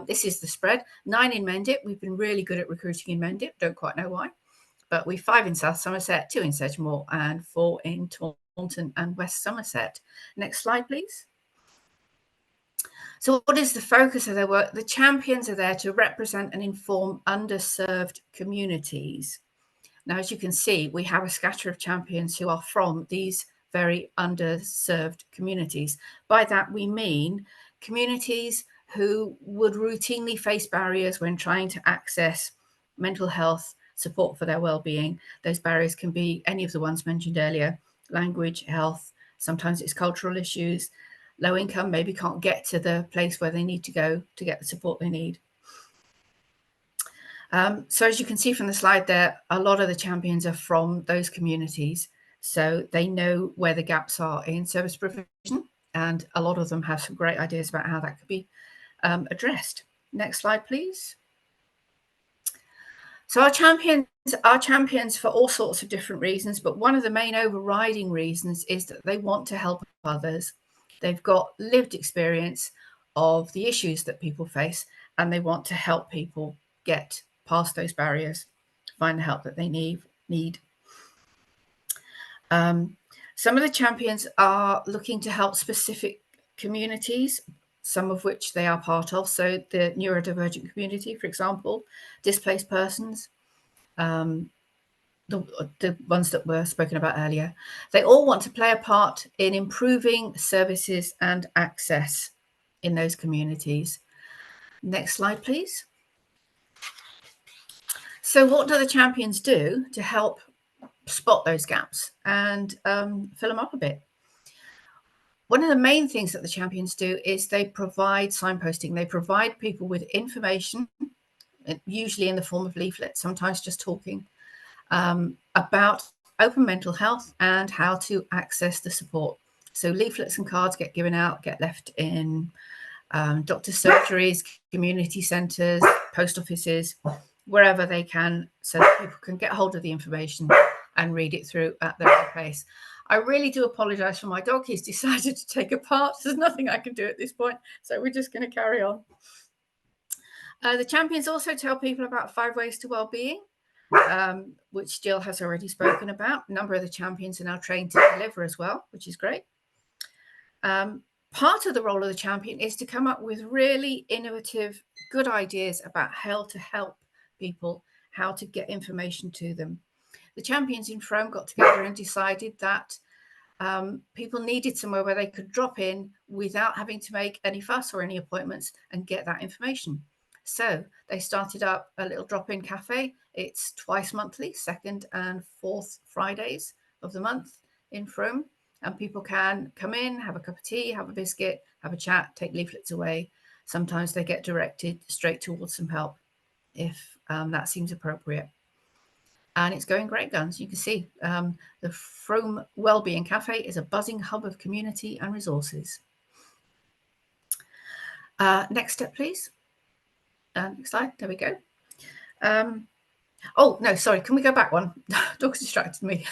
This is the spread. 9 in Mendip. We've been really good at recruiting in Mendip. Don't quite know why. But we've 5 in South Somerset, 2 in Sedgemoor, and 4 in Taunton and West Somerset. Next slide, please. So what is the focus of their work? The champions are there to represent and inform underserved communities. Now, as you can see, we have a scatter of champions who are from these very underserved communities. By that, we mean communities who would routinely face barriers when trying to access mental health support for their well-being. Those barriers can be any of the ones mentioned earlier: language, health, sometimes it's cultural issues, low income, maybe can't get to the place where they need to go to get the support they need. So as you can see from the slide there, a lot of the champions are from those communities, so they know where the gaps are in service provision, and a lot of them have some great ideas about how that could be addressed. Next slide, please. So our champions for all sorts of different reasons, but one of the main overriding reasons is that they want to help others. They've got lived experience of the issues that people face, and they want to help people get past those barriers, find the help that they need. Some of the champions are looking to help specific communities, some of which they are part of. So the neurodivergent community, for example, displaced persons, the ones that were spoken about earlier. They all want to play a part in improving services and access in those communities. Next slide, please. So what do the champions do to help spot those gaps and fill them up a bit? One of the main things that the champions do is they provide signposting. They provide people with information, usually in the form of leaflets, sometimes just talking, about open mental health and how to access the support. So leaflets and cards get given out, get left in doctors' surgeries, community centres, post offices, wherever they can, so that people can get hold of the information and read it through at their own pace. I really do apologise for my dog. He's decided to take a part. There's nothing I can do at this point, so we're just going to carry on. The champions also tell people about 5 ways to well-being, which Jill has already spoken about. A number of the champions are now trained to deliver as well, which is great. Part of the role of the champion is to come up with really innovative, good ideas about how to help people, how to get information to them. The champions in Frome got together and decided that people needed somewhere where they could drop in without having to make any fuss or any appointments and get that information. So they started up a little drop-in cafe. It's twice monthly, 2nd and 4th Fridays of the month in Frome. And people can come in, have a cup of tea, have a biscuit, have a chat, take leaflets away. Sometimes they get directed straight towards some help if that seems appropriate. And it's going great guns. You can see the Frome Wellbeing Cafe is a buzzing hub of community and resources. Next step, please. Next slide. There we go. Oh, no, sorry. Can we go back one? Dog's distracted me.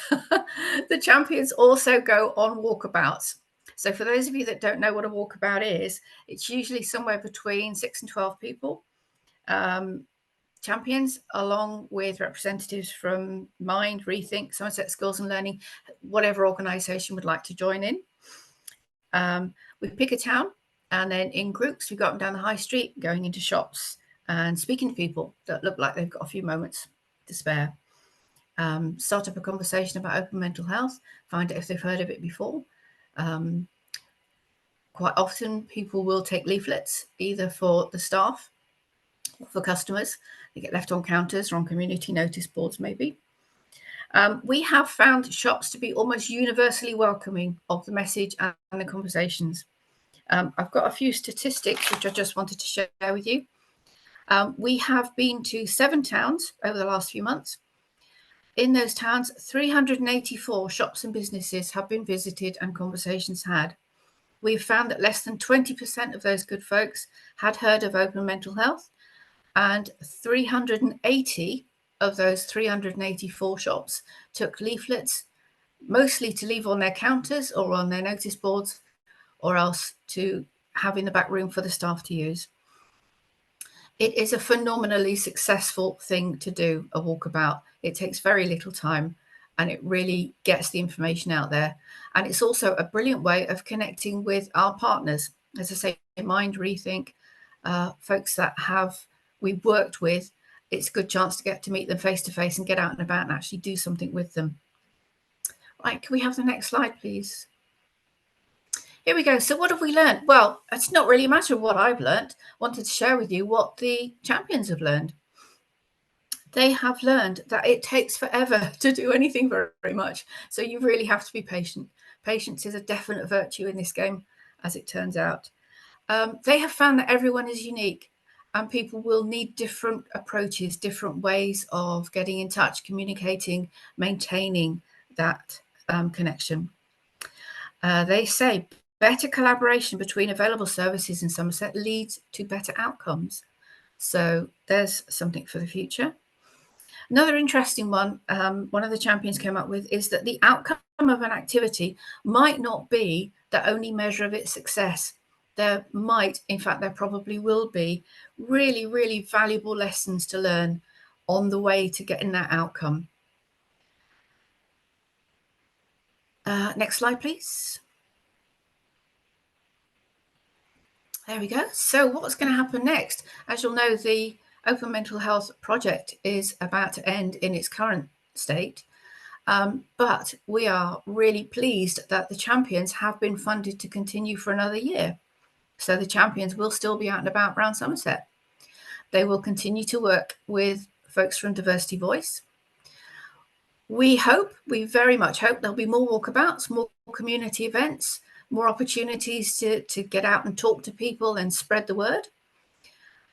The champions also go on walkabouts. So for those of you that don't know what a walkabout is, it's usually somewhere between 6 and 12 people. Champions, along with representatives from Mind, Rethink, Somerset Skills and Learning, whatever organisation would like to join in. We pick a town, and then in groups, we go up and down the high street, going into shops and speaking to people that look like they've got a few moments to spare. start up a conversation about open mental health, find out if they've heard of it before. Quite often people will take leaflets either for the staff or for customers. They get left on counters or on community notice boards maybe. We have found shops to be almost universally welcoming of the message and the conversations. I've got a few statistics which I just wanted to share with you. We have been to 7 towns over the last few months. In those towns, 384 shops and businesses have been visited and conversations had. We've found that less than 20% of those good folks had heard of open mental health, and 380 of those 384 shops took leaflets, mostly to leave on their counters or on their notice boards, or else to have in the back room for the staff to use. It is a phenomenally successful thing to do, a walkabout. It takes very little time and it really gets the information out there. And it's also a brilliant way of connecting with our partners. As I say, Mind, Rethink, folks that we've worked with, it's a good chance to get to meet them face to face and get out and about and actually do something with them. Right, can we have the next slide, please? Here we go. So what have we learned? Well, it's not really a matter of what I've learned. I wanted to share with you what the champions have learned. They have learned that it takes forever to do anything very, very much. So you really have to be patient. Patience is a definite virtue in this game, as it turns out. They have found that everyone is unique and people will need different approaches, different ways of getting in touch, communicating, maintaining that connection. They say better collaboration between available services in Somerset leads to better outcomes. So there's something for the future. Another interesting one, one of the champions came up with, is that the outcome of an activity might not be the only measure of its success. There might, in fact, there probably will be really, really valuable lessons to learn on the way to getting that outcome. Next slide, please. There we go. So what's going to happen next? As you'll know, the Open Mental Health project is about to end in its current state. But we are really pleased that the champions have been funded to continue for another year. So the champions will still be out and about around Somerset. They will continue to work with folks from Diversity Voice. We very much hope there'll be more walkabouts, more community events, more opportunities to get out and talk to people and spread the word.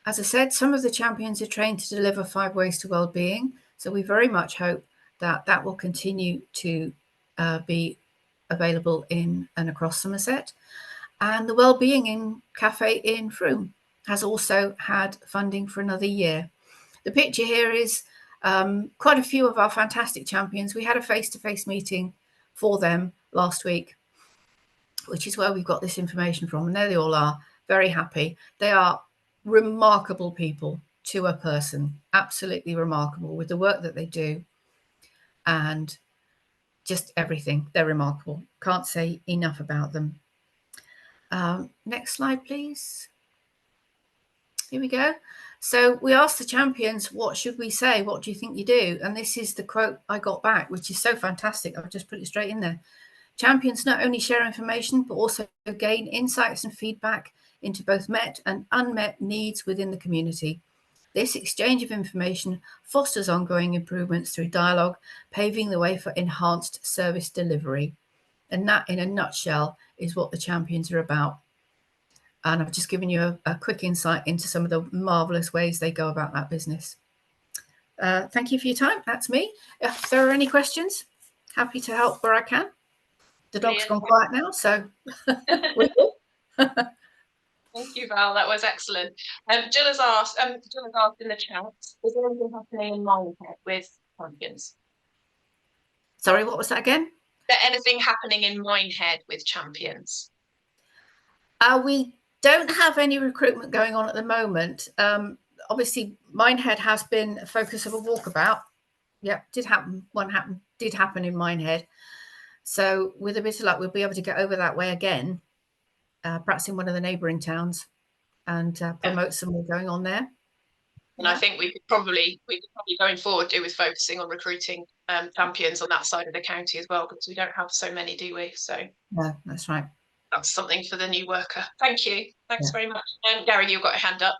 As I said, some of the champions are trained to deliver 5 ways to well-being. So we very much hope that that will continue to be available in and across Somerset. And the Wellbeing in Cafe in Frome has also had funding for another year. The picture here is quite a few of our fantastic champions. We had a face-to-face meeting for them last week, which is where we've got this information from. And there they all are, very happy. They are remarkable people to a person, absolutely remarkable with the work that they do and just everything. They're remarkable. Can't say enough about them. Next slide, please. Here we go. So we asked the champions, what should we say? What do you think you do? And this is the quote I got back, which is so fantastic. I'll just put it straight in there. Champions not only share information, but also gain insights and feedback into both met and unmet needs within the community. This exchange of information fosters ongoing improvements through dialogue, paving the way for enhanced service delivery. And that, in a nutshell, is what the champions are about. And I've just given you a quick insight into some of the marvellous ways they go about that business. Thank you for your time. That's me. If there are any questions, happy to help where I can. The dog's gone quiet now, so we're good. Thank you, Val. That was excellent. Jill has asked in the chat, is there anything happening in Minehead with champions? Sorry, what was that again? Is there anything happening in Minehead with champions? We don't have any recruitment going on at the moment. Obviously, Minehead has been a focus of a walkabout. Yep, did happen. Did happen in Minehead. So with a bit of luck, we'll be able to get over that way again, perhaps in one of the neighbouring towns, and promote some more going on there. And I think we could probably going forward do with focusing on recruiting champions on that side of the county as well, because we don't have so many, do we? So No, that's right. that's something for the new worker. Thank you. Thanks Yeah. very much. Gary, you've got a hand up.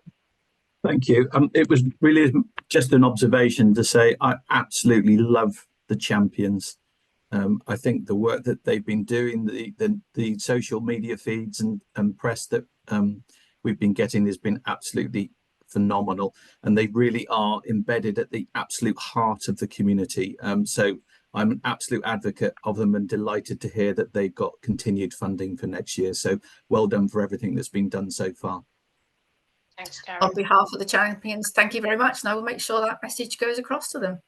Thank you. It was really just an observation to say I absolutely love the champions. I think the work that they've been doing, the social media feeds and press that we've been getting has been absolutely phenomenal, and they really are embedded at the absolute heart of the community. So I'm an absolute advocate of them and delighted to hear that they've got continued funding for next year. So well done for everything that's been done so far. Thanks, Gary. On behalf of the champions, thank you very much, and I will make sure that message goes across to them.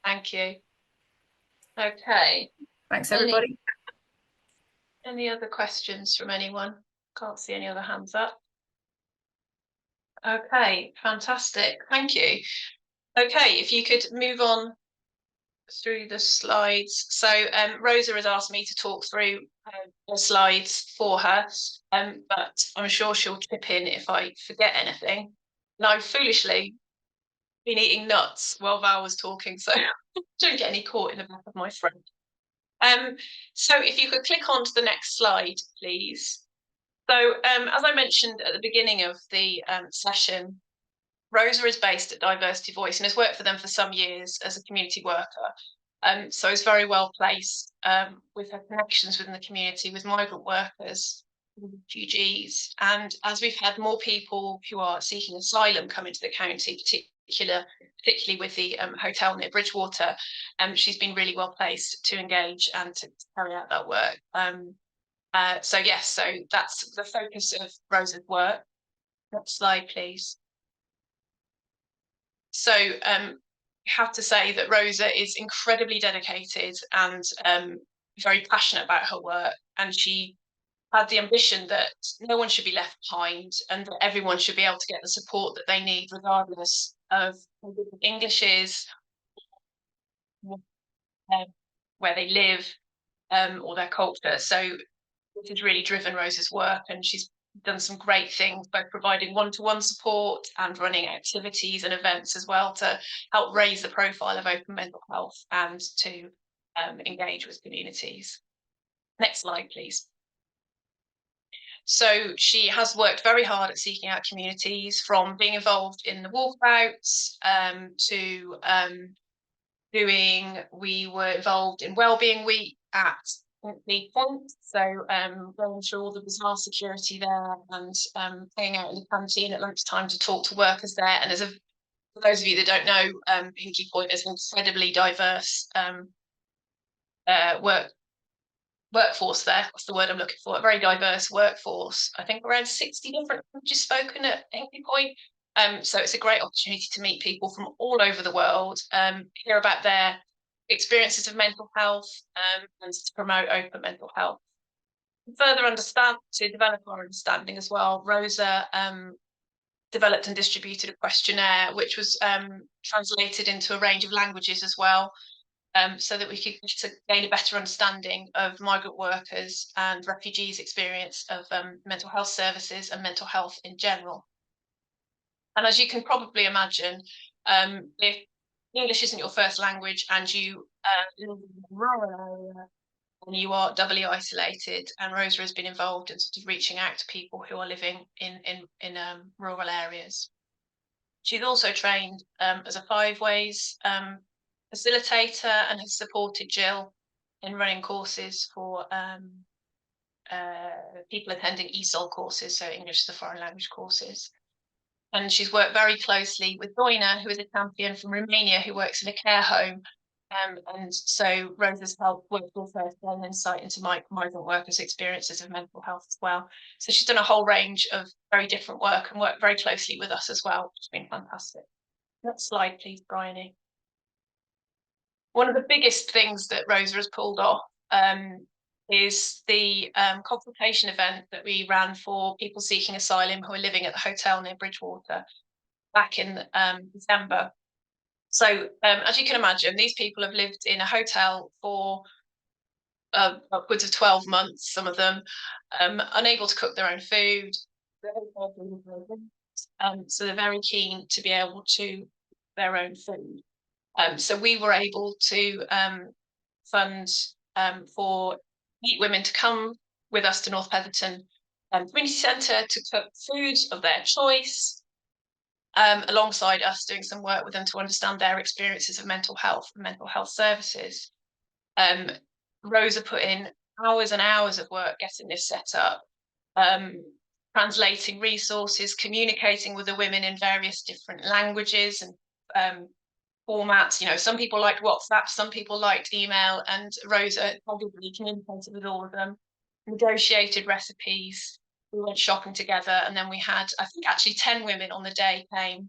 Thank you. Okay. Thanks, everybody. Any other questions from anyone? Can't see any other hands up. Okay, fantastic. Thank you. Okay, if you could move on through the slides. So Rosa has asked me to talk through the slides for her, but I'm sure she'll chip in if I forget anything. And I've foolishly been eating nuts while Val was talking, so don't get any caught in the back of my throat. So if you could click on to the next slide, please. So as I mentioned at the beginning of the session, Rosa is based at Diversity Voice and has worked for them for some years as a community worker. So is very well placed with her connections within the community with migrant workers, refugees. And as we've had more people who are seeking asylum come into the county, particularly with the hotel near Bridgewater, she's been really well placed to engage and to carry out that work. So yes, so that's the focus of Rosa's work. Next slide, please. So I have to say that Rosa is incredibly dedicated and very passionate about her work, and she had the ambition that no one should be left behind and that everyone should be able to get the support that they need, regardless of how good English is, where they live, or their culture. So this has really driven Rosa's work, and she's done some great things, both providing one-to-one support and running activities and events as well to help raise the profile of open mental health and to engage with communities. Next slide, please. So she has worked very hard at seeking out communities, from being involved in the walkabouts to we were involved in Wellbeing Week at the point, so going through all the bizarre security there and hanging out in the canteen at lunchtime to talk to workers there. And for those of you that don't know, Hinkley Point is an incredibly diverse workforce there. What's the word I'm looking for? A very diverse workforce. I think around 60 different languages spoken at Hinkley Point. So it's a great opportunity to meet people from all over the world, hear about their experiences of mental health, and to promote open mental health. To develop our understanding as well, Rosa developed and distributed a questionnaire which was translated into a range of languages as well, so that we could gain a better understanding of migrant workers and refugees' experience of mental health services and mental health in general. And as you can probably imagine, if English isn't your first language and you live in a rural area and you are doubly isolated, and Rosa has been involved in sort of reaching out to people who are living in rural areas. She's also trained as a 5 ways facilitator and has supported Jill in running courses for people attending ESOL courses, so English as a foreign language courses. And she's worked very closely with Doina, who is a champion from Romania who works in a care home. And so Rosa's helped work with her to gain insight into migrant workers' experiences of mental health as well. So she's done a whole range of very different work and worked very closely with us as well, which has been fantastic. Next slide, please, Bryony. One of the biggest things that Rosa has pulled off is the consultation event that we ran for people seeking asylum who are living at the hotel near Bridgewater back in December. So as you can imagine, these people have lived in a hotel for upwards of 12 months, some of them, unable to cook their own food. So they're very keen to be able to their own food. So we were able to fund for 8 women to come with us to North Petherton Community Centre to cook food of their choice, alongside us doing some work with them to understand their experiences of mental health and mental health services. Rosa put in hours and hours of work getting this set up, translating resources, communicating with the women in various different languages and formats. You know, some people liked WhatsApp, some people liked email, and Rosa probably communicated with all of them, negotiated recipes. We went shopping together, and then we had, I think, actually 10 women on the day came.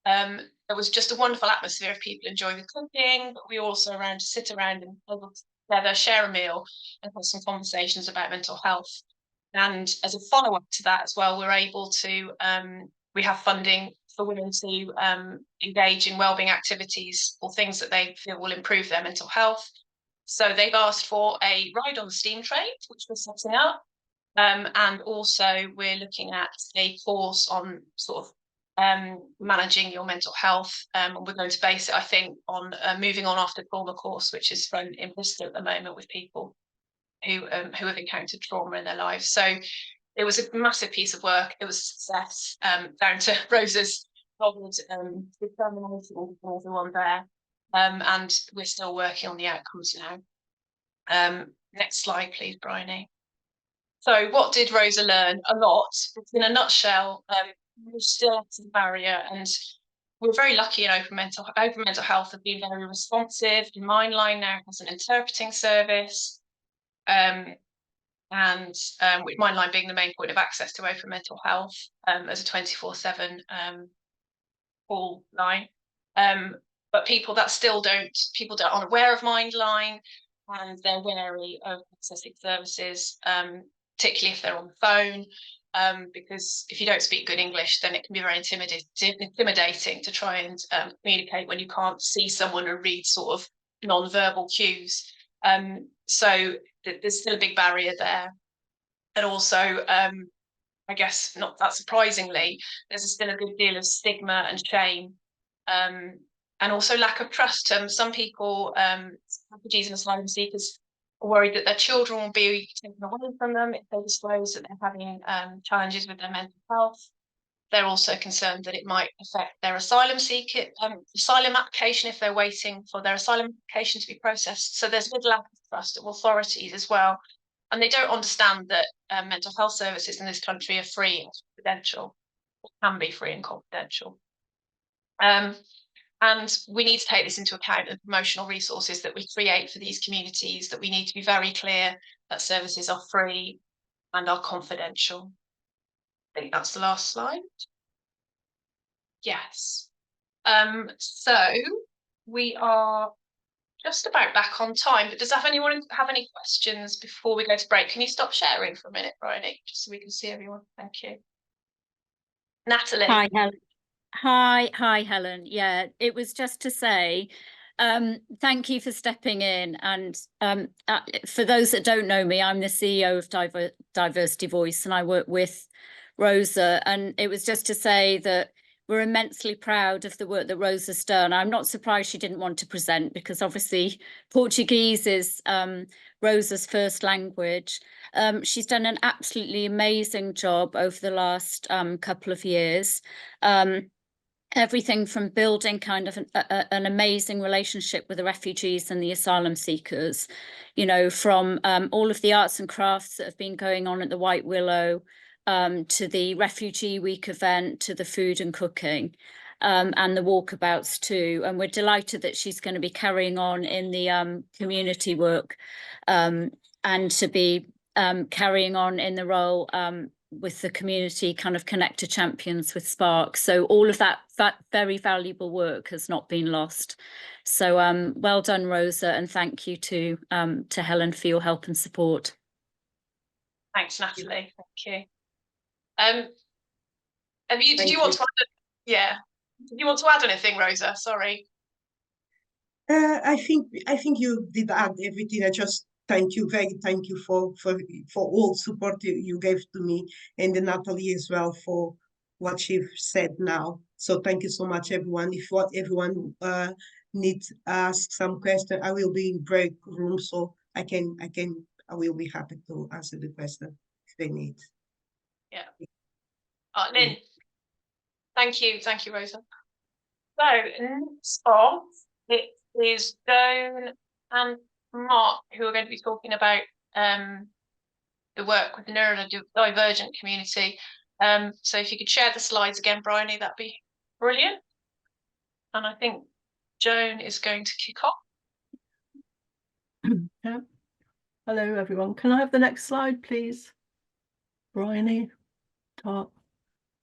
There was just a wonderful atmosphere of people enjoying the cooking, but we also around to sit around and together, share a meal, and have some conversations about mental health. And as a follow-up to that as well, we're able to, we have funding for women to engage in wellbeing activities or things that they feel will improve their mental health. So they've asked for a ride on the steam train, which we're setting up. And also we're looking at a course on sort of managing your mental health. We're going to base it, I think, on moving on after trauma course, which is run in Bristol at the moment with people who have encountered trauma in their lives. So it was a massive piece of work. It was a success, down to Rosa's determination and everyone there. And we're still working on the outcomes now. Next slide, please, Bryony. So what did Rosa learn? A lot. In a nutshell, we're still at the barrier, and we're very lucky in Open Mental Health have been very responsive. Mindline now has an interpreting service, and with Mindline being the main point of access to Open Mental Health as a 24/7 call line. But people aren't aware of Mindline, and they're wary of accessing services, particularly if they're on the phone. Because if you don't speak good English, then it can be very intimidating to try and communicate when you can't see someone and read sort of non-verbal cues. So there's still a big barrier there. And also, I guess not that surprisingly, there's still a good deal of stigma and shame, and also lack of trust. Some people, refugees and asylum seekers, are worried that their children will be taken away from them if they disclose that they're having challenges with their mental health. They're also concerned that it might affect their asylum application if they're waiting for their asylum application to be processed. So there's a big lack of trust of authorities as well. And they don't understand that mental health services in this country are free and confidential, or can be free and confidential. And we need to take this into account, the promotional resources that we create for these communities, that we need to be very clear that services are free and are confidential. I think that's the last slide. Yes. So we are just about back on time, but does anyone have any questions before we go to break? Can you stop sharing for a minute, Bryony, just so we can see everyone? Thank you. Natalie. Hi, Helen. Hi, Helen. Yeah, it was just to say, thank you for stepping in. And for those that don't know me, I'm the CEO of Diversity Voice, and I work with Rosa. And it was just to say that we're immensely proud of the work that Rosa's done. I'm not surprised she didn't want to present, because obviously Portuguese is Rosa's first language. She's done an absolutely amazing job over the last couple of years. Everything from building kind of an amazing relationship with the refugees and the asylum seekers, you know, from all of the arts and crafts that have been going on at the White Willow, to the Refugee Week event, to the food and cooking, and the walkabouts too. And we're delighted that she's going to be carrying on in the community work, and to be carrying on in the role with the community kind of connect to champions with Spark. So all of that very valuable work has not been lost. So well done, Rosa, and thank you to Helen for your help and support. Thanks, Natalie. Thank you. Did you want to add anything, Rosa? Sorry. I think you did add everything. I just thank you for all support you gave to me, and Natalie as well for what she said now. So thank you so much, everyone. If what everyone needs ask some question, I will be in break room, so I will be happy to answer the question if they need. Yeah. Lynn, thank you, Rosa. So next off, it is Joan and Mark who are going to be talking about the work with the neurodivergent community. So if you could share the slides again, Bryony, that'd be brilliant. And I think Joan is going to kick off. Yeah. Hello, everyone. Can I have the next slide, please? Bryony, top.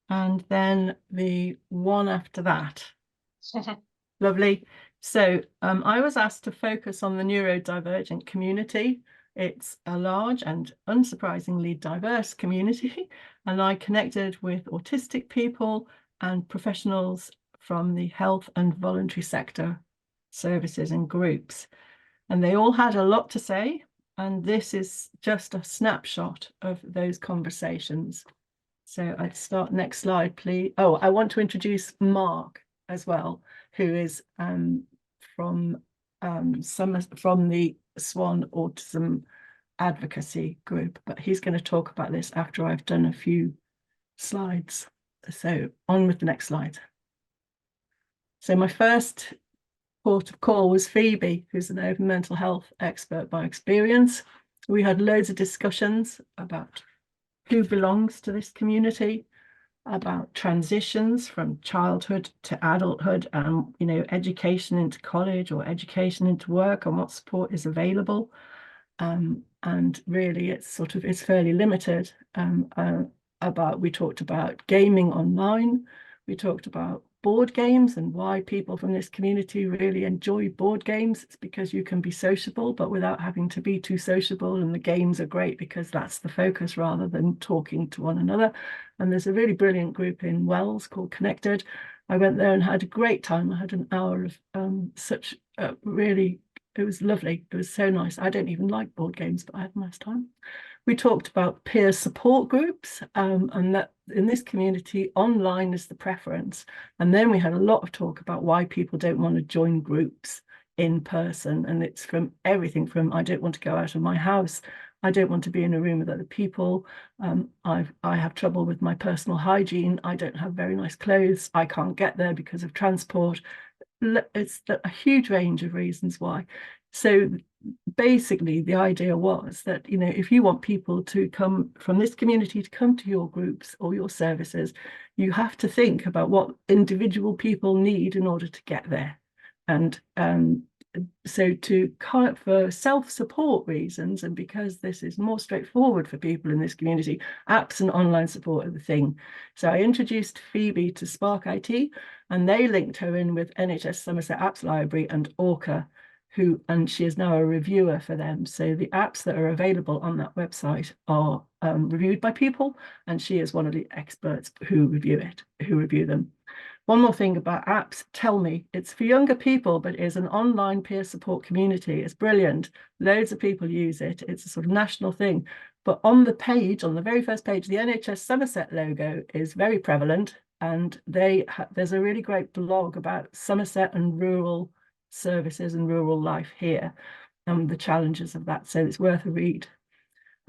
And then the one after that. Lovely. So I was asked to focus on the neurodivergent community. It's a large and unsurprisingly diverse community, and I connected with autistic people and professionals from the health and voluntary sector services and groups. And they all had a lot to say, and this is just a snapshot of those conversations. So I'd start, next slide, please. Oh, I want to introduce Mark as well, who is from the SWAN Autism Advocacy Group, but he's going to talk about this after I've done a few slides. So on with the next slide. So my first port of call was Phoebe, who's an open mental health expert by experience. We had loads of discussions about who belongs to this community, about transitions from childhood to adulthood, and education into college or education into work, and what support is available. And really it's fairly limited. We talked about gaming online, we talked about board games and why people from this community really enjoy board games. It's because you can be sociable, but without having to be too sociable. And the games are great because that's the focus rather than talking to one another. And there's a really brilliant group in Wells called Connected. I went there and had a great time. I had an hour of it was lovely. It was so nice. I don't even like board games, but I had a nice time. We talked about peer support groups, and that in this community, online is the preference. And then we had a lot of talk about why people don't want to join groups in person. And it's from everything from, I don't want to go out of my house, I don't want to be in a room with other people, I have trouble with my personal hygiene, I don't have very nice clothes, I can't get there because of transport. It's a huge range of reasons why. So basically the idea was that, if you want people to come from this community to come to your groups or your services, you have to think about what individual people need in order to get there. And so for self-support reasons, and because this is more straightforward for people in this community, apps and online support are the thing. So I introduced Phoebe to Spark IT, and they linked her in with NHS Somerset Apps Library and Orca, and she is now a reviewer for them. So the apps that are available on that website are reviewed by people, and she is one of the experts who review them. One more thing about apps, Tell Me. It's for younger people, but is an online peer support community. It's brilliant. Loads of people use it. It's a sort of national thing. But on the page, on the very first page, the NHS Somerset logo is very prevalent. And there's a really great blog about Somerset and rural services and rural life here, and the challenges of that. So it's worth a read.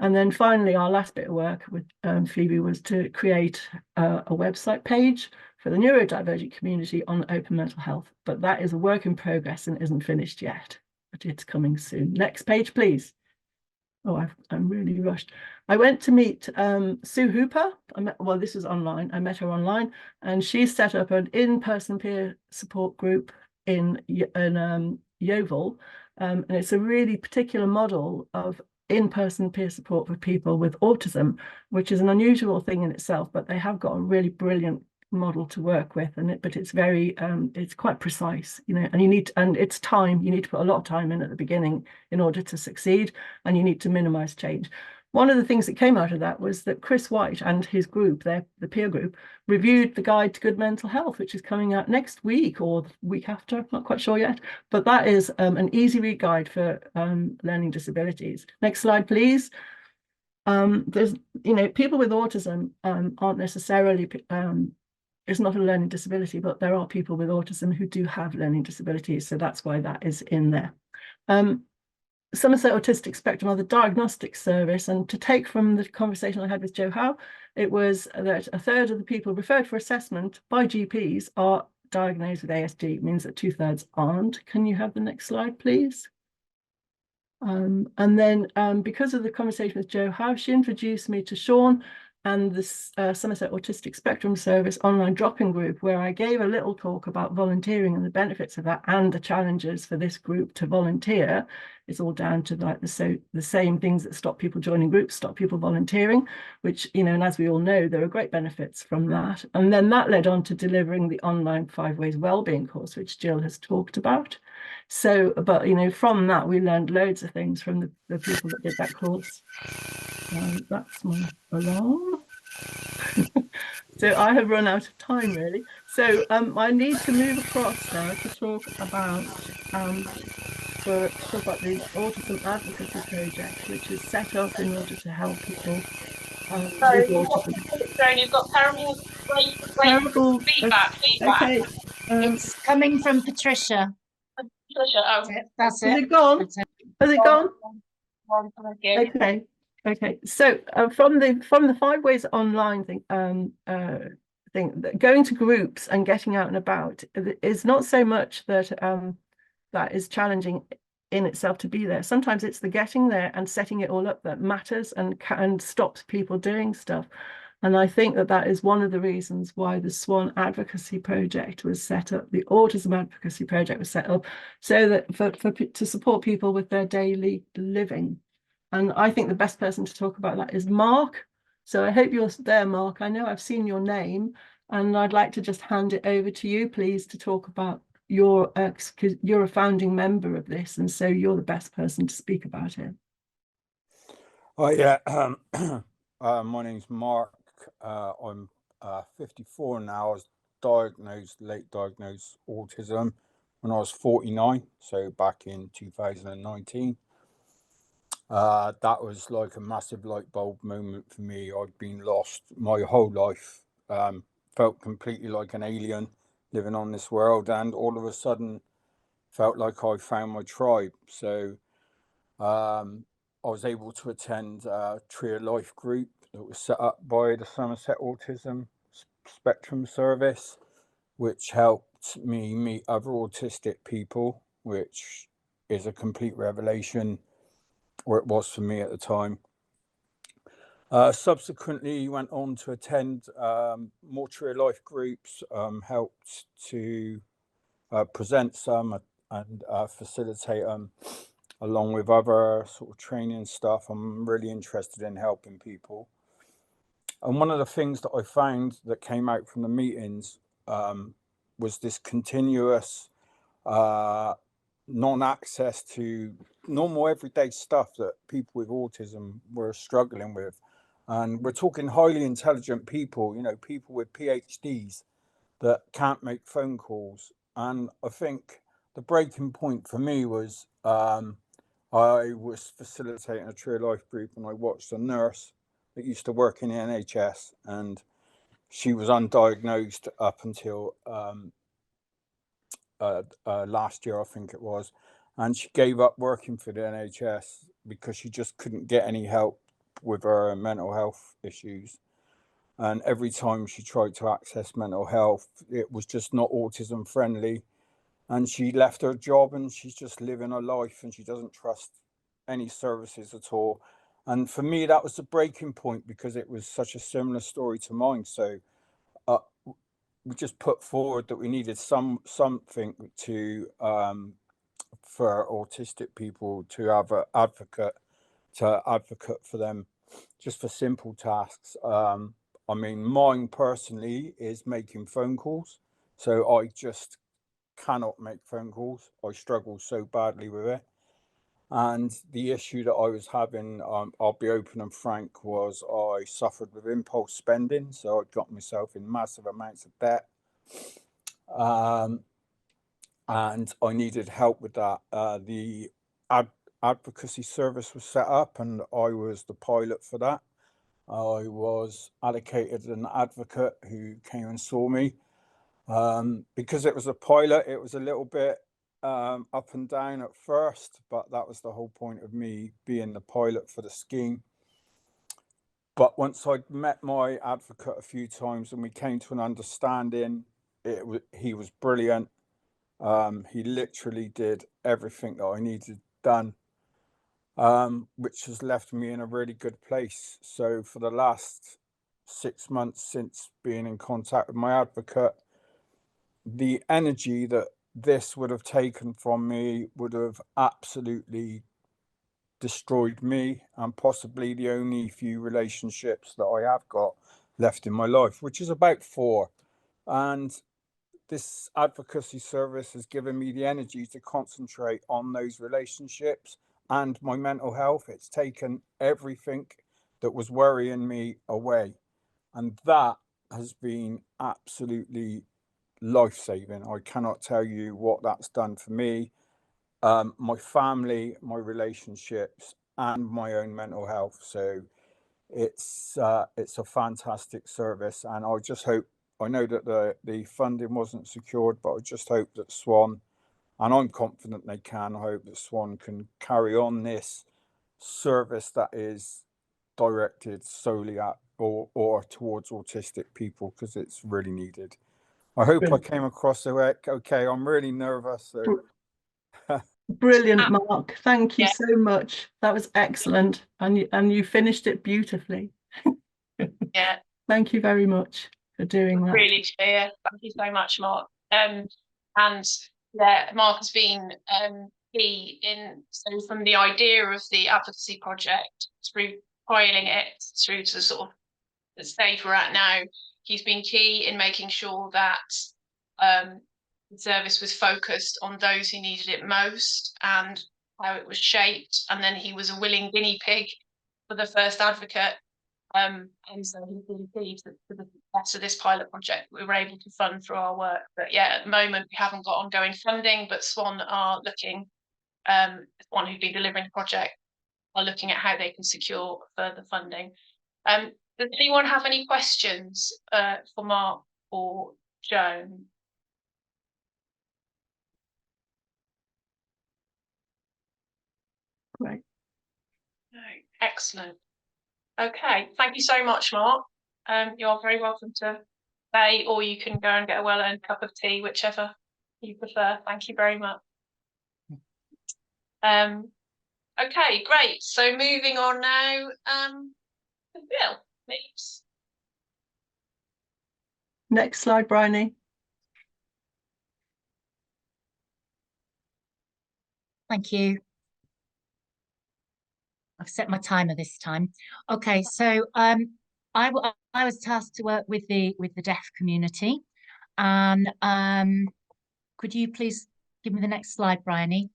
And then finally, our last bit of work with Phoebe was to create a website page for the neurodivergent community on open mental health. But that is a work in progress and isn't finished yet, but it's coming soon. Next page, please. Oh, I'm really rushed. I went to meet Sue Hooper. This was online. I met her online, and she set up an in-person peer support group in Yeovil. And it's a really particular model of in-person peer support for people with autism, which is an unusual thing in itself, but they have got a really brilliant model to work with, but it's very it's quite precise, and it's time. You need to put a lot of time in at the beginning in order to succeed, and you need to minimize change. One of the things that came out of that was that Chris White and his group, the peer group, reviewed the Guide to Good Mental Health, which is coming out next week or the week after, I'm not quite sure yet, but that is an easy read guide for learning disabilities. Next slide, please. there's, you know, people with autism aren't necessarily, it's not a learning disability, but there are people with autism who do have learning disabilities. So that's why that is in there. Somerset Autistic Spectrum are the diagnostic service, and to take from the conversation I had with Joe Howe, it was that a third of the people referred for assessment by GPs are diagnosed with ASD. It means that 2/3 aren't. Can you have the next slide, please? And then because of the conversation with Joe Howe, she introduced me to Sean and the Somerset Autistic Spectrum Service online drop-in group, where I gave a little talk about volunteering and the benefits of that and the challenges for this group to volunteer. It's all down to like the same things that stop people joining groups, stop people volunteering, which, you know, and as we all know, there are great benefits from that. And then that led on to delivering the online 5 Ways Wellbeing course, which Jill has talked about. So, but, you know, from that, we learned loads of things from the people that did that course. That's my alarm. So I have run out of time, really. So I need to move across now to talk about the Autism Advocacy Project, which is set up in order to help people with autism. So you've got terrible, great Terrible feedback. Okay. It's coming from Patricia. Patricia, That's Has it. it gone? Has it gone? Okay. Okay. Okay. So from the 5 Ways online thing, going to groups and getting out and about is not so much that that is challenging in itself to be there. Sometimes it's the getting there and setting it all up that matters and stops people doing stuff. And I think that that is one of the reasons why the Swan Advocacy Project was set up, the Autism Advocacy Project was set up, so that to support people with their daily living. And I think the best person to talk about that is Mark. So I hope you're there, Mark. I know I've seen your name, and I'd like to just hand it over to you, please, to talk about your, because you're a founding member of this, and so you're the best person to speak about it. Oh yeah, my name's Mark. I'm 54 now. I was late diagnosed autism when I was 49, so back in 2019. That was like a massive light bulb moment for me. I'd been lost my whole life, felt completely like an alien living on this world, and all of a sudden felt like I found my tribe. So I was able to attend a Tree of Life group that was set up by the Somerset Autism Spectrum Service, which helped me meet other autistic people, which is a complete revelation, or it was for me at the time. Subsequently went on to attend more Tree of Life groups, helped to present some and facilitate them, along with other sort of training stuff. I'm really interested in helping people. And one of the things that I found that came out from the meetings was this continuous non-access to normal everyday stuff that people with autism were struggling with. And we're talking highly intelligent people, you know, people with PhDs that can't make phone calls. And I think the breaking point for me was I was facilitating a Tree of Life group, and I watched a nurse that used to work in the NHS, and she was undiagnosed up until last year, I think it was, and she gave up working for the NHS because she just couldn't get any help with her mental health issues. And every time she tried to access mental health, it was just not autism friendly. And she left her job, and she's just living her life, and she doesn't trust any services at all. And for me, that was the breaking point, because it was such a similar story to mine. So we just put forward that we needed something to for autistic people to have an advocate for them, just for simple tasks. I mean, mine personally is making phone calls. So I just cannot make phone calls. I struggle so badly with it. And the issue that I was having, I'll be open and frank, was I suffered with impulse spending. So I got myself in massive amounts of debt. And I needed help with that. The advocacy service was set up, and I was the pilot for that. I was allocated an advocate who came and saw me. Because it was a pilot, it was a little bit up and down at first, but that was the whole point of me being the pilot for the scheme. But once I'd met my advocate a few times and we came to an understanding, he was brilliant. He literally did everything that I needed done, which has left me in a really good place. So for the last 6 months since being in contact with my advocate, the energy that this would have taken from me would have absolutely destroyed me and possibly the only few relationships that I have got left in my life, which is about 4. And this advocacy service has given me the energy to concentrate on those relationships and my mental health. It's taken everything that was worrying me away. And that has been absolutely life-saving. I cannot tell you what that's done for me, my family, my relationships, and my own mental health. So it's a fantastic service, and I just hope, I know that the funding wasn't secured, but I just hope that Swan, and I'm confident they can, I hope that Swan can carry on this service that is directed solely at or towards autistic people, because it's really needed. I hope I came across okay. I'm really nervous. So. Brilliant, Mark. Thank you so much. That was excellent. And you finished it beautifully. Yeah. Thank you very much for doing that. Really clear. Thank you so much, Mark. And yeah, Mark has been key in, so from the idea of the advocacy project through piling it through to sort of the stage we're at now, he's been key in making sure that the service was focused on those who needed it most and how it was shaped. And then he was a willing guinea pig for the first advocate. And so he's been key to the success of this pilot project we were able to fund through our work. But yeah, at the moment we haven't got ongoing funding, but Swan are looking, Swan who've been delivering the project are looking at how they can secure further funding. Does anyone have any questions for Mark or Joan? Right. No. Excellent. Okay, thank you so much, Mark. You're very welcome to stay, or you can go and get a well-earned cup of tea, whichever you prefer. Thank you very much. Okay, great. So moving on now, Bill, please. Next slide, Bryony. Thank you. I've set my timer this time. Okay, so I was tasked to work with the deaf community, and could you please give me the next slide, Bryony?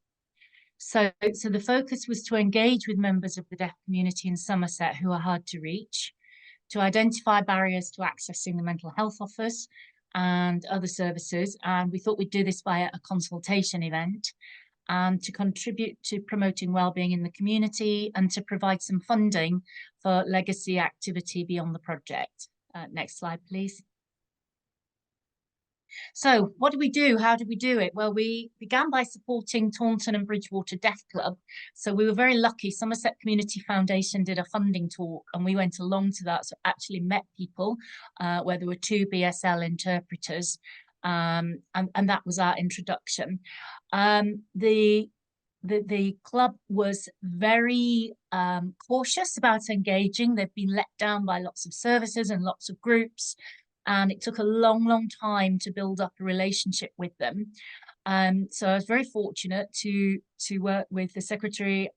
So the focus was to engage with members of the deaf community in Somerset who are hard to reach, to identify barriers to accessing the mental health office and other services, and we thought we'd do this via a consultation event, and to contribute to promoting wellbeing in the community and to provide some funding for legacy activity beyond the project. Next slide, please. So what do we do? How did we do it? Well, we began by supporting Taunton and Bridgewater Deaf Club. So we were very lucky. Somerset Community Foundation did a funding talk and we went along to that. So actually met people where there were 2 BSL interpreters. And that was our introduction. The club was very cautious about engaging. They've been let down by lots of services and lots of groups, and it took a long time to build up a relationship with them. So I was very fortunate to work with the secretary,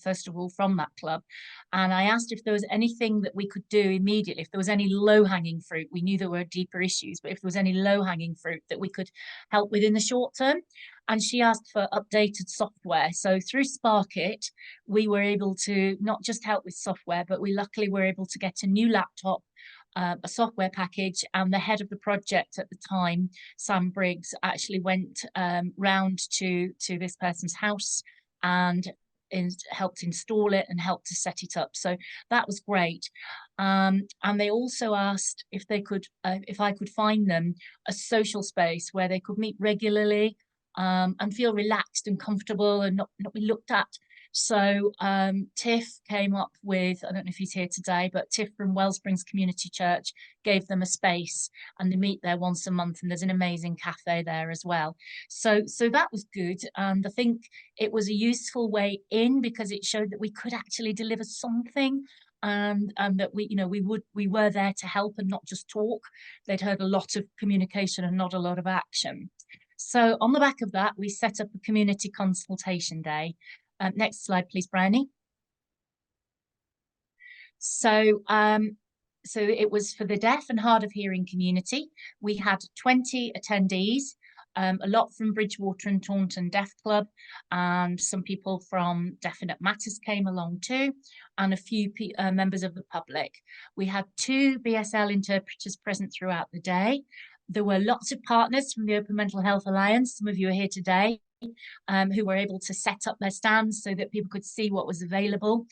first of all, from that club. And I asked if there was anything that we could do immediately, if there was any low-hanging fruit. We knew there were deeper issues, but if there was any low-hanging fruit that we could help with in the short term. And she asked for updated software. So through SparkIt, we were able to not just help with software, but we luckily were able to get a new laptop, a software package, and the head of the project at the time, Sam Briggs, actually went round to this person's house and helped install it and helped to set it up. So that was great. And they also asked if they could, if I could find them a social space where they could meet regularly and feel relaxed and comfortable and not be looked at. So Tiff came up with, I don't know if he's here today, but Tiff from Wellsprings Community Church gave them a space, and they meet there once a month, and there's an amazing cafe there as well. So that was good, and I think it was a useful way in because it showed that we could actually deliver something, and that we were there to help and not just talk. They'd heard a lot of communication and not a lot of action. So on the back of that, we set up a community consultation day. Next slide, please, Bryony. So it was for the deaf and hard of hearing community. We had 20 attendees, a lot from Bridgewater and Taunton Deaf Club, and some people from Definite Matters came along too, and a few members of the public. We had 2 BSL interpreters present throughout the day. There were lots of partners from the Open Mental Health Alliance. Some of you are here today. Who were able to set up their stands so that people could see what was available.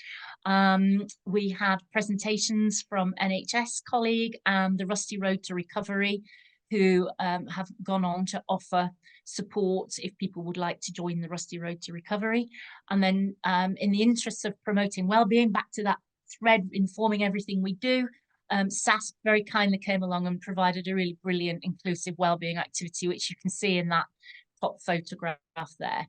We had presentations from NHS colleague and the Rusty Road to Recovery, who have gone on to offer support if people would like to join the Rusty Road to Recovery. And then in the interests of promoting wellbeing, back to that thread informing everything we do, SASP very kindly came along and provided a really brilliant inclusive wellbeing activity, which you can see in that top photograph there.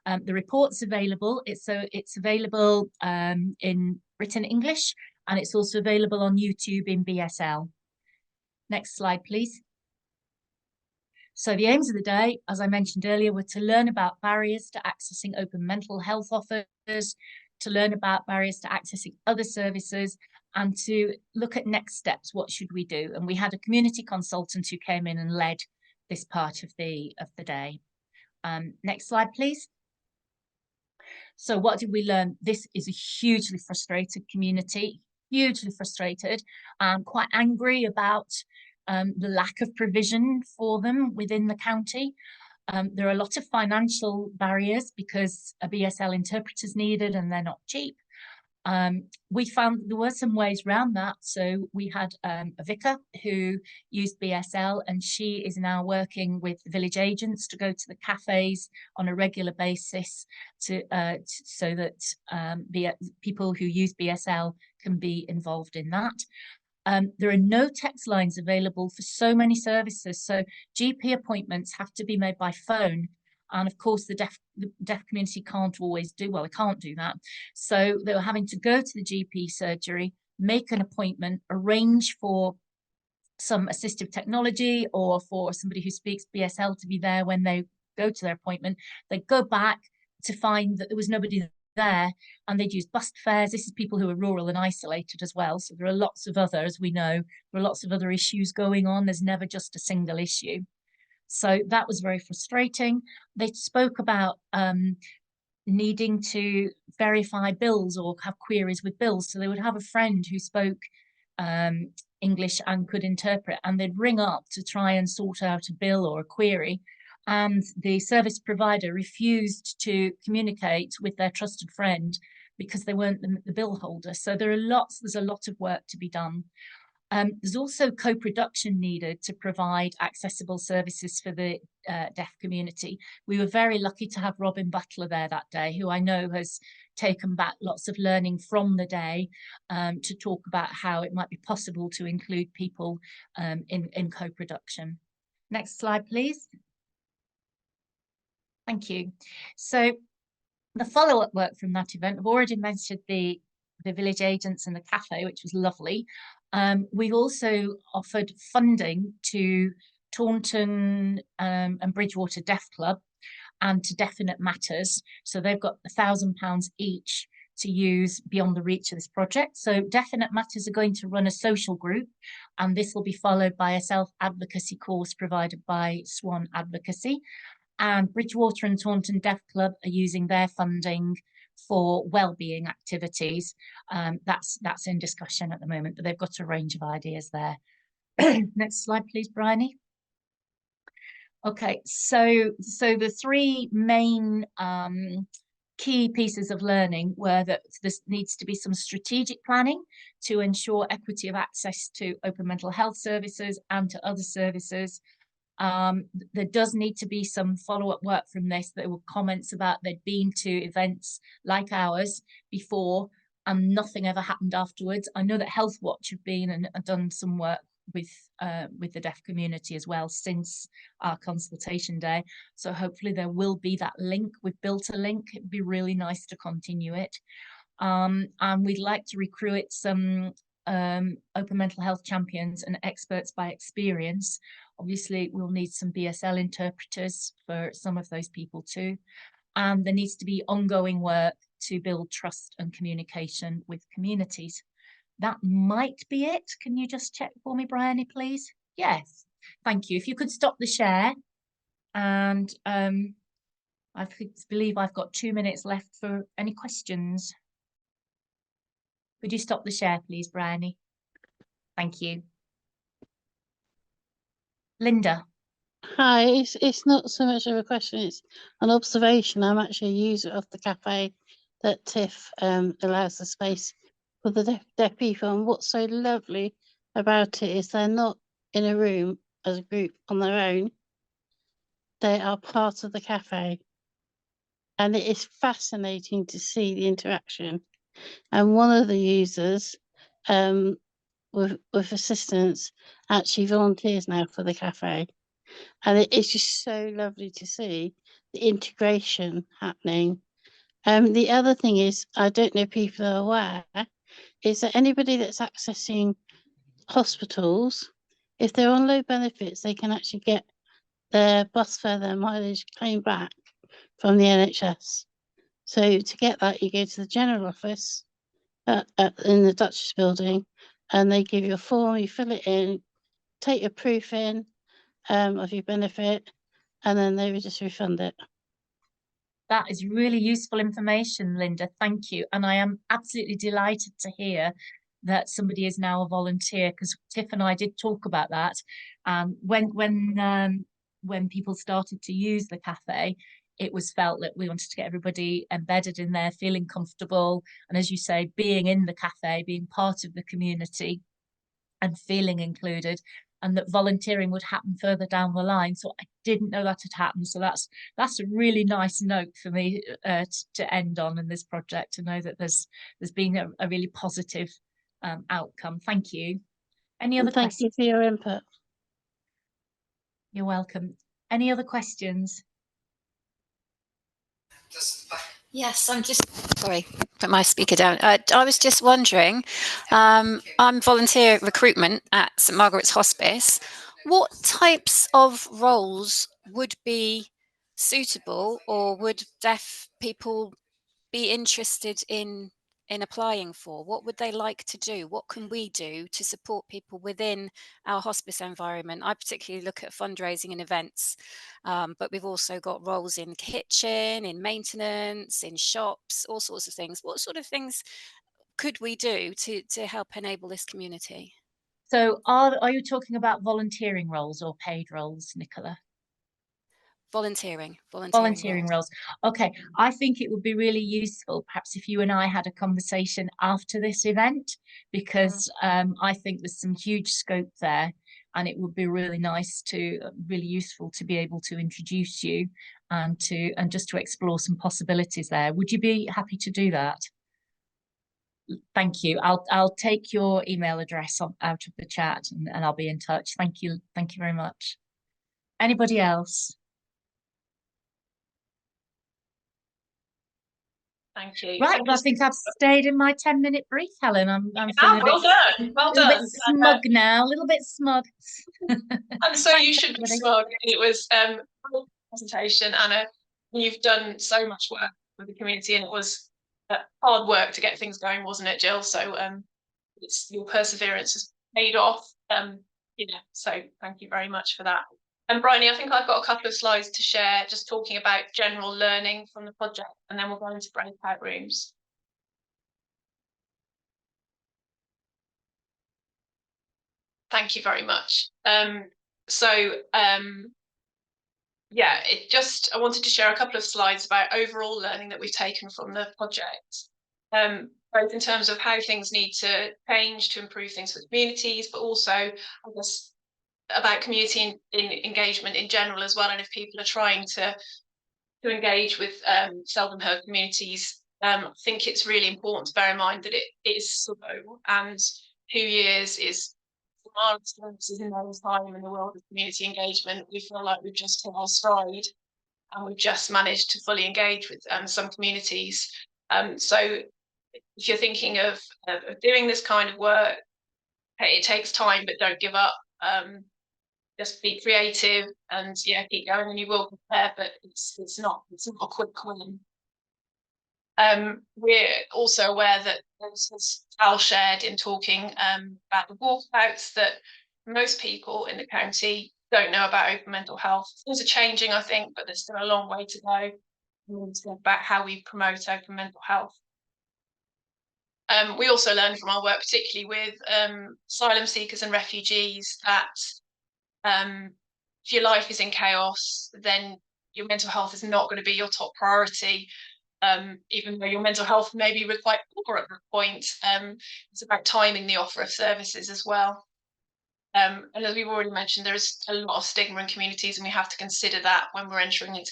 The report's available. It's available in written English, and it's also available on YouTube in BSL. Next slide, please. So the aims of the day, as I mentioned earlier, were to learn about barriers to accessing open mental health offers, to learn about barriers to accessing other services, and to look at next steps. What should we do? And we had a community consultant who came in and led this part of the day. Next slide, please. So what did we learn? This is a hugely frustrated community, hugely frustrated and quite angry about the lack of provision for them within the county. There are a lot of financial barriers because a BSL interpreter is needed and they're not cheap. We found there were some ways around that. So we had a vicar who used BSL, and she is now working with the village agents to go to the cafes on a regular basis so that people who use BSL can be involved in that. There are no text lines available for so many services. So GP appointments have to be made by phone. And of course, the deaf community can't always do, well, they can't do that. So they were having to go to the GP surgery, make an appointment, arrange for some assistive technology or for somebody who speaks BSL to be there when they go to their appointment. They go back to find that there was nobody there, and they'd use bus fares. This is people who are rural and isolated as well. So there are lots of other, as we know, there are lots of other issues going on. There's never just a single issue. So that was very frustrating. They spoke about needing to verify bills or have queries with bills. So they would have a friend who spoke English and could interpret, and they'd ring up to try and sort out a bill or a query. And the service provider refused to communicate with their trusted friend because they weren't the bill holder. So there's a lot of work to be done. There's also co-production needed to provide accessible services for the deaf community. We were very lucky to have Robin Butler there that day, who I know has taken back lots of learning from the day to talk about how it might be possible to include people in co-production. Next slide, please. Thank you. So the follow-up work from that event, I've already mentioned the village agents and the cafe, which was lovely. We've also offered funding to Taunton and Bridgewater Deaf Club and to Definite Matters. So they've got £1,000 each to use beyond the reach of this project. So Definite Matters are going to run a social group, and this will be followed by a self-advocacy course provided by Swan Advocacy. And Bridgewater and Taunton Deaf Club are using their funding for wellbeing activities. That's in discussion at the moment, but they've got a range of ideas there. Next slide, please, Bryony. Okay, so the three main key pieces of learning were that there needs to be some strategic planning to ensure equity of access to open mental health services and to other services. There does need to be some follow-up work from this. There were comments about they'd been to events like ours before and nothing ever happened afterwards. I know that Health Watch have been and done some work with the deaf community as well since our consultation day. So hopefully there will be that link. We've built a link. It'd be really nice to continue it. And we'd like to recruit some open mental health champions and experts by experience. Obviously, we'll need some BSL interpreters for some of those people too. And there needs to be ongoing work to build trust and communication with communities. That might be it. Can you just check for me, Bryony, please? Yes, thank you. If you could stop the share. And I believe I've got 2 minutes left for any questions. Could you stop the share, please, Bryony? Thank you. Linda. Hi, it's not so much of a question, it's an observation. I'm actually a user of the cafe that TIFF allows the space for the deaf people. And what's so lovely about it is they're not in a room as a group on their own. They are part of the cafe. And it is fascinating to see the interaction. And one of the users with assistance actually volunteers now for the cafe. And it's just so lovely to see the integration happening. The other thing is, I don't know if people are aware, is that anybody that's accessing hospitals, if they're on low benefits, they can actually get their bus fare, their mileage claimed back from the NHS. So to get that, you go to the general office in the Duchess building, and they give you a form, you fill it in, take your proof in of your benefit, and then they would just refund it. That is really useful information, Linda. Thank you. And I am absolutely delighted to hear that somebody is now a volunteer, because Tiff and I did talk about that. When people started to use the cafe, it was felt that we wanted to get everybody embedded in there, feeling comfortable. And as you say, being in the cafe, being part of the community and feeling included, and that volunteering would happen further down the line. So I didn't know that had happened. So that's a really nice note for me to end on in this project, to know that there's been a really positive outcome. Thank you. Any other questions? Thank you for your input. You're welcome. Any other questions? Yes, I'm just sorry, put my speaker down. I was just wondering, I'm volunteer recruitment at St Margaret's Hospice. What types of roles would be suitable, or would deaf people be interested in applying for? What would they like to do? What can we do to support people within our hospice environment? I particularly look at fundraising and events, but we've also got roles in kitchen, in maintenance, in shops, all sorts of things. What sort of things could we do to help enable this community? So are you talking about volunteering roles or paid roles, Nicola? Volunteering roles. Okay, I think it would be really useful perhaps if you and I had a conversation after this event, because I think there's some huge scope there, and it would be really nice to really useful to be able to introduce you and just to explore some possibilities there. Would you be happy to do that? Thank you. I'll take your email address out of the chat, and I'll be in touch. Thank you very much. Anybody else? Thank you. Right, well, I think I've stayed in my 10-minute brief, Helen. I'm feeling well done. Well done. A little bit smug now, a little bit smug. And so you should be smug. It was a presentation, Anna. You've done so much work with the community, and it was hard work to get things going, wasn't it, Jill? So it's your perseverance has paid off. So thank you very much for that. And Bryony, I think I've got a couple of slides to share, just talking about general learning from the project, and then we'll go into breakout rooms. Thank you very much. yeah, I wanted to share a couple of slides about overall learning that we've taken from the project, both in terms of how things need to change to improve things for communities, but also, I guess, about community engagement in general as well. And if people are trying to engage with seldom heard communities, I think it's really important to bear in mind that it is slow, and 2 years is, from our experiences in our time in the world of community engagement, we feel like we've just hit our stride and we've just managed to fully engage with some communities. So if you're thinking of doing this kind of work, it takes time, but don't give up. Just be creative and keep going, and you will get there, but it's not a quick win. We're also aware that, as Al shared in talking about the walkouts, that most people in the county don't know about open mental health. Things are changing, I think, but there's still a long way to go about how we promote open mental health. We also learned from our work, particularly with asylum seekers and refugees, that if your life is in chaos, then your mental health is not going to be your top priority. Even though your mental health may be quite poor at that point, it's about timing the offer of services as well. And as we've already mentioned, there is a lot of stigma in communities, and we have to consider that when we're entering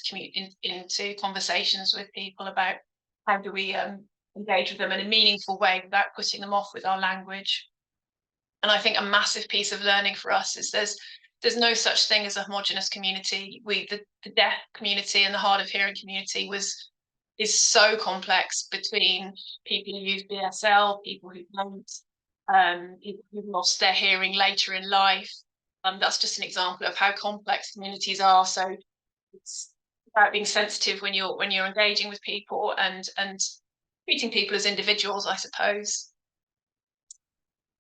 into conversations with people about how do we engage with them in a meaningful way without putting them off with our language. And I think a massive piece of learning for us is there's no such thing as a homogenous community. The deaf community and the hard of hearing community is so complex, between people who use BSL, people who don't, people who've lost their hearing later in life. That's just an example of how complex communities are. So it's about being sensitive when you're engaging with people and treating people as individuals, I suppose.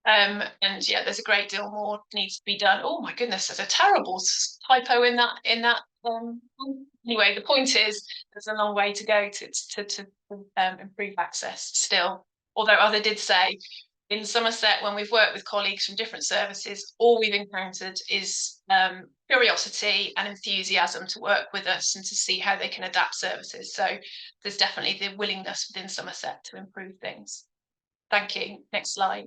And there's a great deal more needs to be done. Oh my goodness, there's a terrible typo in that. Anyway, the point is there's a long way to go to improve access still. Although Other did say, in Somerset, when we've worked with colleagues from different services, all we've encountered is curiosity and enthusiasm to work with us and to see how they can adapt services. So there's definitely the willingness within Somerset to improve things. Thank you. Next slide.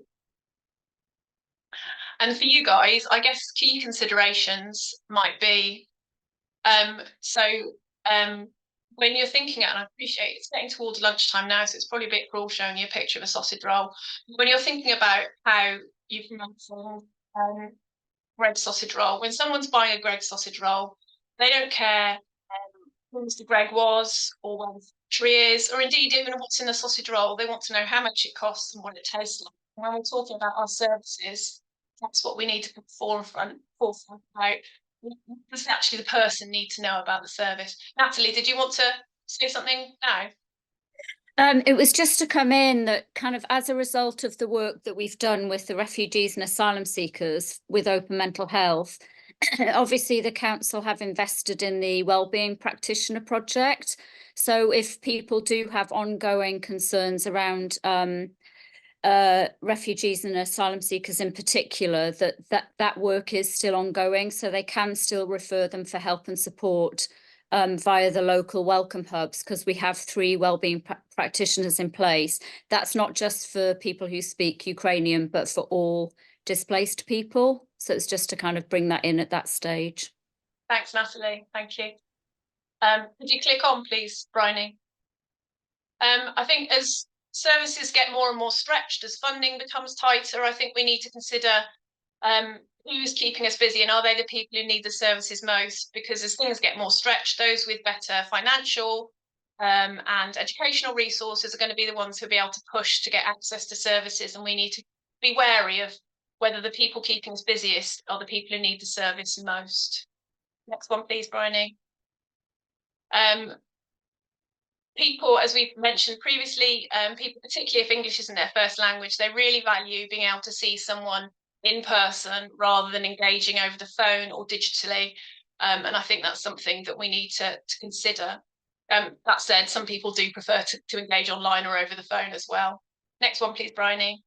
And for you guys, I guess key considerations might be, when you're thinking, and I appreciate it's getting towards lunchtime now, so it's probably a bit cruel showing you a picture of a sausage roll. When you're thinking about how you promote Greggs sausage roll, when someone's buying a Greggs sausage roll, they don't care who Mr. Gregg was or where the factory is, or indeed even what's in the sausage roll. They want to know how much it costs and what it tastes like. And when we're talking about our services, that's what we need to put forefront about. Does actually the person need to know about the service? Natalie, did you want to say something now? It was just to come in that, kind of as a result of the work that we've done with the refugees and asylum seekers with open mental health, obviously the council have invested in the wellbeing practitioner project. So if people do have ongoing concerns around refugees and asylum seekers in particular, that work is still ongoing, so they can still refer them for help and support via the local welcome hubs, because we have 3 wellbeing practitioners in place. That's not just for people who speak Ukrainian, but for all displaced people. So it's just to kind of bring that in at that stage. Thanks, Natalie. Thank you. Could you click on, please, Bryony? I think as services get more and more stretched, as funding becomes tighter, I think we need to consider who's keeping us busy, and are they the people who need the services most? Because as things get more stretched, those with better financial and educational resources are going to be the ones who'll be able to push to get access to services, and we need to be wary of whether the people keeping us busiest are the people who need the service most. Next one, please, Bryony. People, as we've mentioned previously, people, particularly if English isn't their first language, they really value being able to see someone in person rather than engaging over the phone or digitally. And I think that's something that we need to consider. That said, some people do prefer to engage online or over the phone as well. Next one, please, Bryony.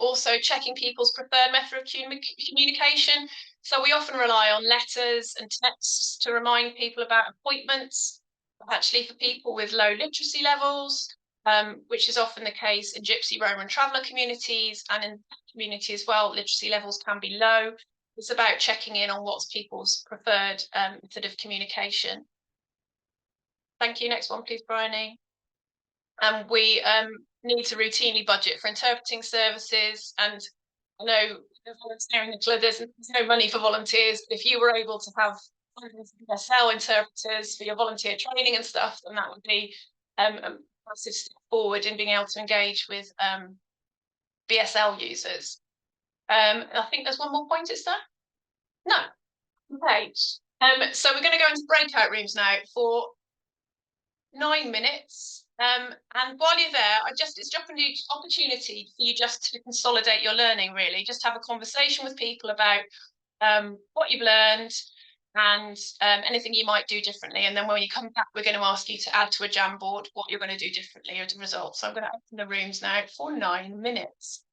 Also checking people's preferred method of communication. So we often rely on letters and texts to remind people about appointments. Actually, for people with low literacy levels, which is often the case in Gypsy, Roma and Traveller communities, and in community as well, literacy levels can be low. It's about checking in on what's people's preferred method of communication. Thank you. Next one, please, Bryony. We need to routinely budget for interpreting services, and I know volunteering, Nicola, there's no money for volunteers, but if you were able to have ESL interpreters for your volunteer training and stuff, then that would be a massive step forward in being able to engage with BSL users. I think there's one more point, is there? No. Okay. So we're going to go into breakout rooms now for 9 minutes. And while you're there, it's just an opportunity for you just to consolidate your learning, really. Just have a conversation with people about what you've learned and anything you might do differently. And then when you come back, we're going to ask you to add to a Jamboard what you're going to do differently as a result. So I'm going to open the rooms now for 9 minutes.